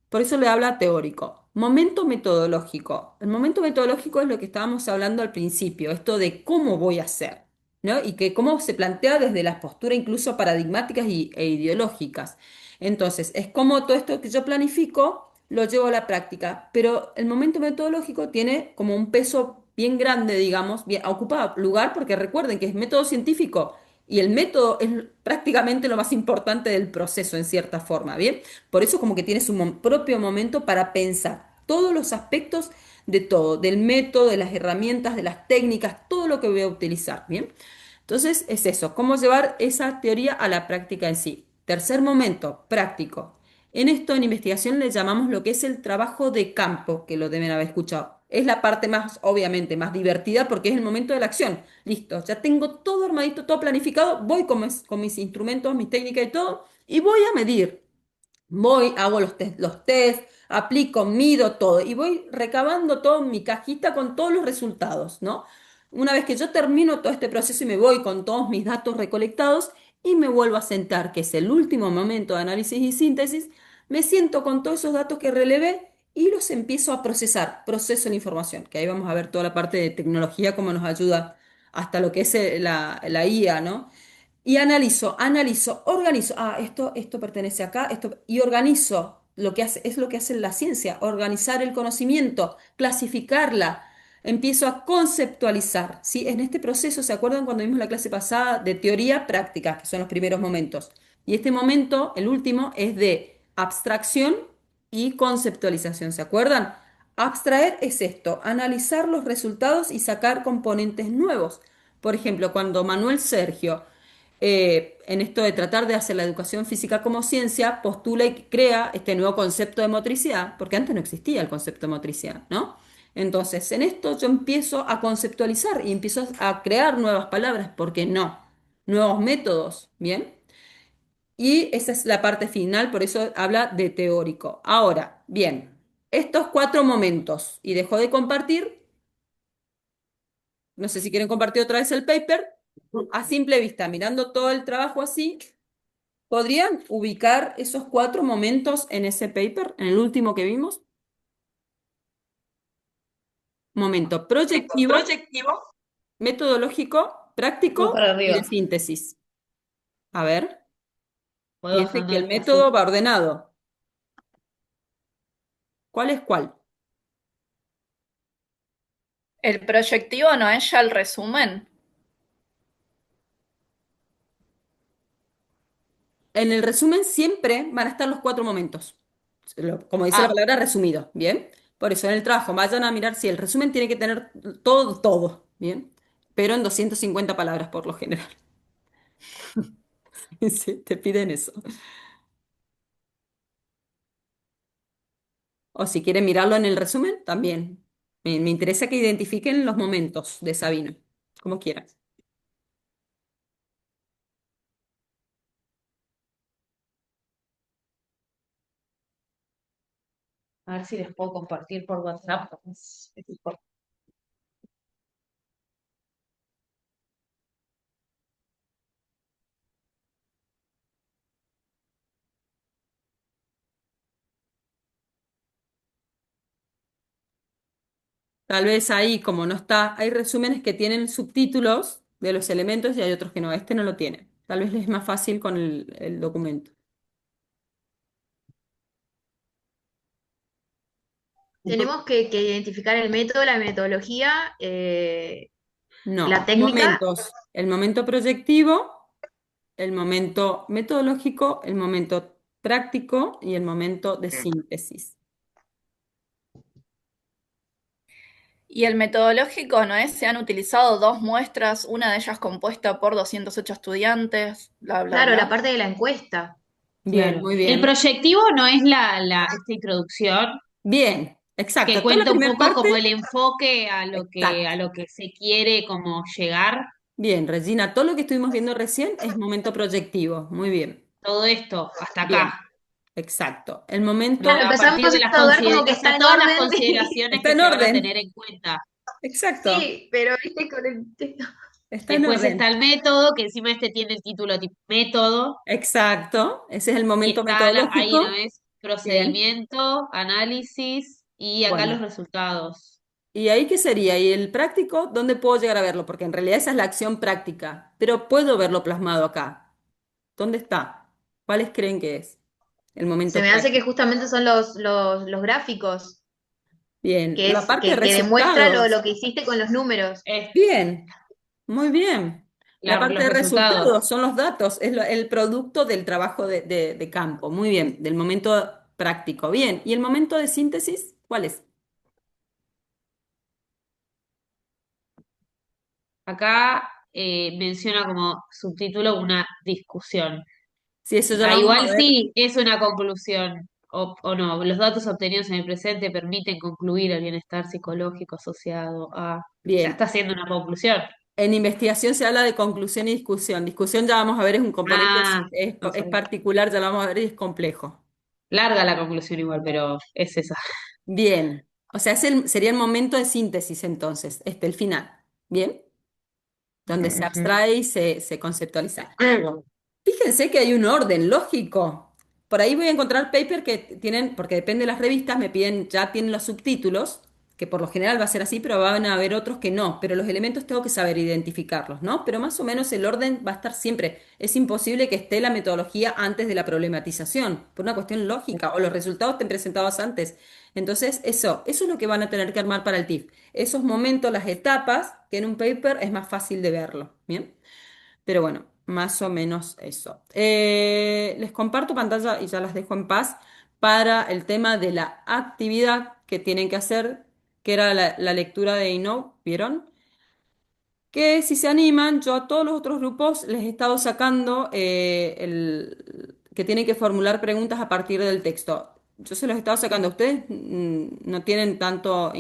Por eso le habla teórico. Momento metodológico. El momento metodológico es lo que estábamos hablando al principio, esto de cómo voy a hacer, ¿no? Y que cómo se plantea desde las posturas incluso paradigmáticas e ideológicas. Entonces, es como todo esto que yo planifico lo llevo a la práctica, pero el momento metodológico tiene como un peso bien grande, digamos, bien, ocupa lugar porque recuerden que es método científico y el método es prácticamente lo más importante del proceso en cierta forma, ¿bien? Por eso como que tiene su propio momento para pensar todos los aspectos de todo, del método, de las herramientas, de las técnicas, todo lo que voy a utilizar, ¿bien? Entonces, es eso, cómo llevar esa teoría a la práctica en sí. Tercer momento, práctico. En esto, en investigación, le llamamos lo que es el trabajo de campo, que lo deben haber escuchado. Es la parte más, obviamente, más divertida porque es el momento de la acción. Listo, ya tengo todo armadito, todo planificado, voy con mis instrumentos, mis técnicas y todo, y voy a medir. Voy, hago los test, aplico, mido todo y voy recabando todo en mi cajita con todos los resultados, ¿no? Una vez que yo termino todo este proceso y me voy con todos mis datos recolectados y me vuelvo a sentar, que es el último momento de análisis y síntesis, me siento con todos esos datos que relevé y los empiezo a procesar, proceso la información, que ahí vamos a ver toda la parte de tecnología, cómo nos ayuda hasta lo que es la IA, ¿no? Y analizo, organizo. Ah, esto pertenece acá, y organizo. Lo que hace, es lo que hace la ciencia, organizar el conocimiento, clasificarla. Empiezo a conceptualizar, ¿sí? En este proceso, ¿se acuerdan cuando vimos la clase pasada de teoría práctica, que son los primeros momentos? Y este momento, el último, es de abstracción y conceptualización, ¿se acuerdan? Abstraer es esto, analizar los resultados y sacar componentes nuevos. Por ejemplo, cuando Manuel Sergio en esto de tratar de hacer la educación física como ciencia, postula y crea este nuevo concepto de motricidad, porque antes no existía el concepto de motricidad, ¿no? Entonces, en esto yo empiezo a conceptualizar y empiezo a crear nuevas palabras, ¿por qué no? Nuevos métodos, ¿bien? Y esa es la parte final, por eso habla de teórico. Ahora, bien, estos cuatro momentos, y dejo de compartir, no sé si quieren compartir otra vez el paper, a simple vista, mirando todo el trabajo así, ¿podrían ubicar esos cuatro momentos en ese paper, en el último que vimos? Momento proyectivo, metodológico, Voy práctico para y de arriba. síntesis. A ver, Voy piense bajando que el así. método va ordenado. ¿Cuál es cuál? El proyectivo no es ya el resumen. En el resumen siempre van a estar los cuatro momentos. Como dice la Ah, palabra, resumido, ¿bien? Por eso en el trabajo vayan a mirar si el resumen tiene que tener todo, todo, ¿bien? Pero en 250 palabras por lo general. Sí, te piden eso. O si quieren mirarlo en el resumen, también. Me interesa que identifiquen los momentos de Sabina, como quieran. A ver si les puedo compartir por WhatsApp. Tal vez ahí, como no está, hay resúmenes que tienen subtítulos de los elementos y hay otros que no. Este no lo tiene. Tal vez les es más fácil con el documento. Tenemos que identificar el método, la metodología, la No, técnica. momentos. El momento proyectivo, el momento metodológico, el momento práctico y el momento de síntesis. y el metodológico no es, se han utilizado dos muestras, una de ellas compuesta por 208 estudiantes, bla, bla, Claro, la bla. parte de la encuesta. Bien, Claro. muy El bien. proyectivo no es esta introducción Bien, que exacto. Toda la cuenta un primera poco parte, como el enfoque a exacto. lo que se quiere como llegar, Bien, Regina, todo lo que estuvimos viendo recién es momento proyectivo. Muy bien. todo esto hasta Bien, acá. exacto. El Claro, momento A partir empezamos de a ver como que o está sea, en todas las orden. consideraciones está que en se van a tener orden. en cuenta. Exacto. Sí, pero viste con el texto. Está en Después está orden. el método, que encima este tiene el título tipo método, Exacto. Ese es el y momento está ahí, ¿no metodológico. es? Bien. Procedimiento, análisis y acá los Bueno. resultados. ¿Y ahí qué sería? ¿Y el práctico? ¿Dónde puedo llegar a verlo? Porque en realidad esa es la acción práctica. Pero puedo verlo plasmado acá. ¿Dónde está? ¿Cuáles creen que es? El Se momento me hace que práctico. justamente son los gráficos, Bien. La parte de que demuestra resultados. lo que hiciste con los números. Es Bien. Muy bien. La parte los de resultados resultados. son los datos, es el producto del trabajo de campo. Muy bien, del momento práctico. Bien, ¿y el momento de síntesis? ¿Cuál es? Acá menciona como subtítulo una discusión. Sí, eso O ya sea, lo vamos igual a ver. sí es una conclusión, o no. Los datos obtenidos en el presente permiten concluir el bienestar psicológico asociado a. Ya Bien. está haciendo una conclusión. En investigación se habla de conclusión y discusión. Discusión ya vamos a ver, es un componente, Ah, no es sabía. particular, ya lo vamos a ver y es complejo. Larga la conclusión igual, pero es esa. Bien. O sea, sería el momento de síntesis entonces, el final. Bien. Donde se Ujú. abstrae y se conceptualiza. Fíjense que hay un orden lógico. Por ahí voy a encontrar paper que tienen, porque depende de las revistas, me piden, ya tienen los subtítulos, que por lo general va a ser así, pero van a haber otros que no. Pero los elementos tengo que saber identificarlos, ¿no? Pero más o menos el orden va a estar siempre. Es imposible que esté la metodología antes de la problematización, por una cuestión lógica, o los resultados estén presentados antes. Entonces, eso es lo que van a tener que armar para el TIF. Esos momentos, las etapas, que en un paper es más fácil de verlo. ¿Bien? Pero bueno, más o menos eso. Les comparto pantalla y ya las dejo en paz para el tema de la actividad que tienen que hacer, que era la lectura de Inoue, ¿vieron? Que si se animan, yo a todos los otros grupos les he estado sacando que tienen que formular preguntas a partir del texto. Yo se los he estado sacando. Ustedes no tienen tanto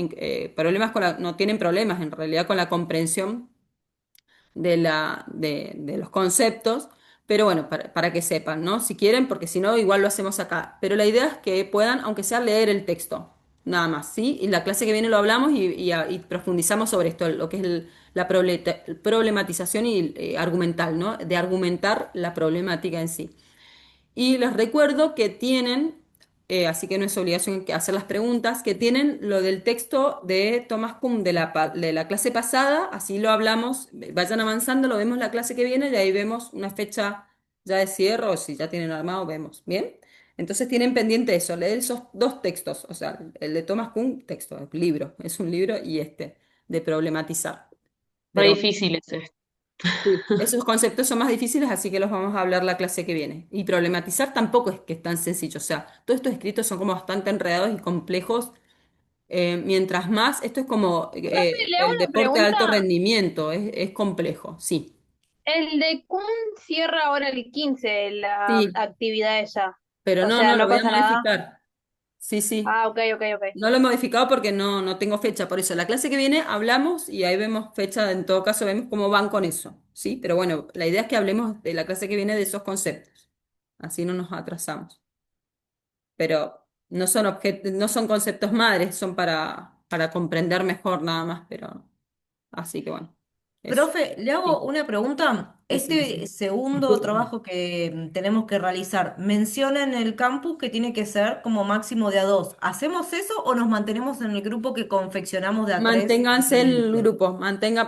problemas no tienen problemas en realidad con la comprensión de los conceptos, pero bueno, para que sepan, ¿no? Si quieren, porque si no, igual lo hacemos acá. Pero la idea es que puedan, aunque sea leer el texto, nada más, ¿sí? Y la clase que viene lo hablamos y profundizamos sobre esto, lo que es la problematización y argumental, ¿no? De argumentar la problemática en sí. Y les recuerdo que tienen, así que no es obligación que hacer las preguntas, que tienen lo del texto de Thomas Kuhn de la clase pasada, así lo hablamos, vayan avanzando, lo vemos la clase que viene y ahí vemos una fecha ya de cierre o si ya tienen armado, vemos, ¿bien? Entonces tienen pendiente eso, leer esos dos textos, o sea, el de Thomas Kuhn, texto, libro, es un libro y de problematizar. Re Pero difícil es esto. sí, esos conceptos son más difíciles, así que los vamos a hablar la clase que viene. Y problematizar tampoco es que es tan sencillo. O sea, todos estos escritos son como bastante enredados y complejos. Mientras más, esto es como Profe, le hago el una deporte de alto pregunta. rendimiento, es complejo, sí. El de Kun cierra ahora el 15 la Sí, actividad esa. pero O no, sea, no, lo no voy a pasa nada. modificar. Sí, sí. Ah, ok, ok, ok. No lo he modificado porque no tengo fecha. Por eso, la clase que viene hablamos y ahí vemos fecha. En todo caso, vemos cómo van con eso. ¿Sí? Pero bueno, la idea es que hablemos de la clase que viene de esos conceptos. Así no nos atrasamos. Pero no son conceptos madres, son para comprender mejor nada más. Pero así que bueno, eso. Profe, le hago Sí, una pregunta. decime. Este segundo trabajo que tenemos que realizar, menciona en el campus que tiene que ser como máximo de a dos. ¿Hacemos eso o nos mantenemos en el grupo que confeccionamos de a tres Manténganse el libremente? grupo,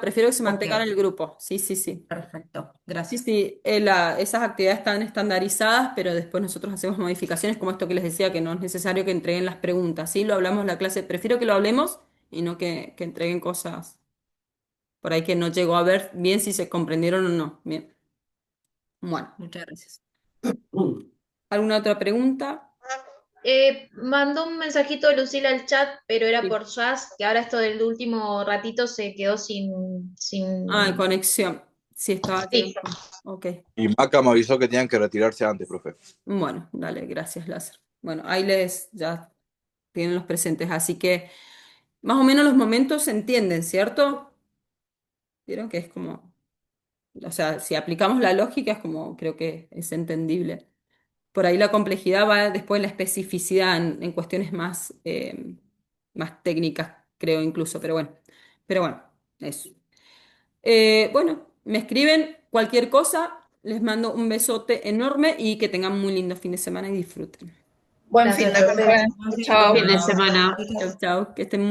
prefiero que se Ok, mantengan el grupo. Sí, sí, sí. perfecto. Sí, Gracias. sí, esas actividades están estandarizadas, pero después nosotros hacemos modificaciones como esto que les decía, que no es necesario que entreguen las preguntas, ¿sí? Lo hablamos en la clase, prefiero que lo hablemos y no que entreguen cosas por ahí que no llegó a ver bien si se comprendieron o no. Bien, bueno, Muchas gracias. ¿alguna otra pregunta? Mandó un mensajito Lucila al chat, pero era Sí. por Jazz, que ahora esto del último ratito se quedó Ah, sin... conexión. Sí, estaba yo. Sí. Ok. Y Maca me avisó que tenían que retirarse antes, profe. Bueno, dale, gracias, Lázaro. Bueno, ahí ya tienen los presentes, así que más o menos los momentos se entienden, ¿cierto? Vieron que es como, o sea, si aplicamos la lógica es como, creo que es entendible. Por ahí la complejidad va después en la especificidad, en cuestiones más técnicas, creo incluso, pero bueno, eso. Bueno, me escriben cualquier cosa, les mando un besote enorme y que tengan muy lindo fin de semana y disfruten. Buen fin Gracias, de, profe. profe. Buen fin de Chao. Fin de semana. semana. Chau, chau. Chau, chau, que estén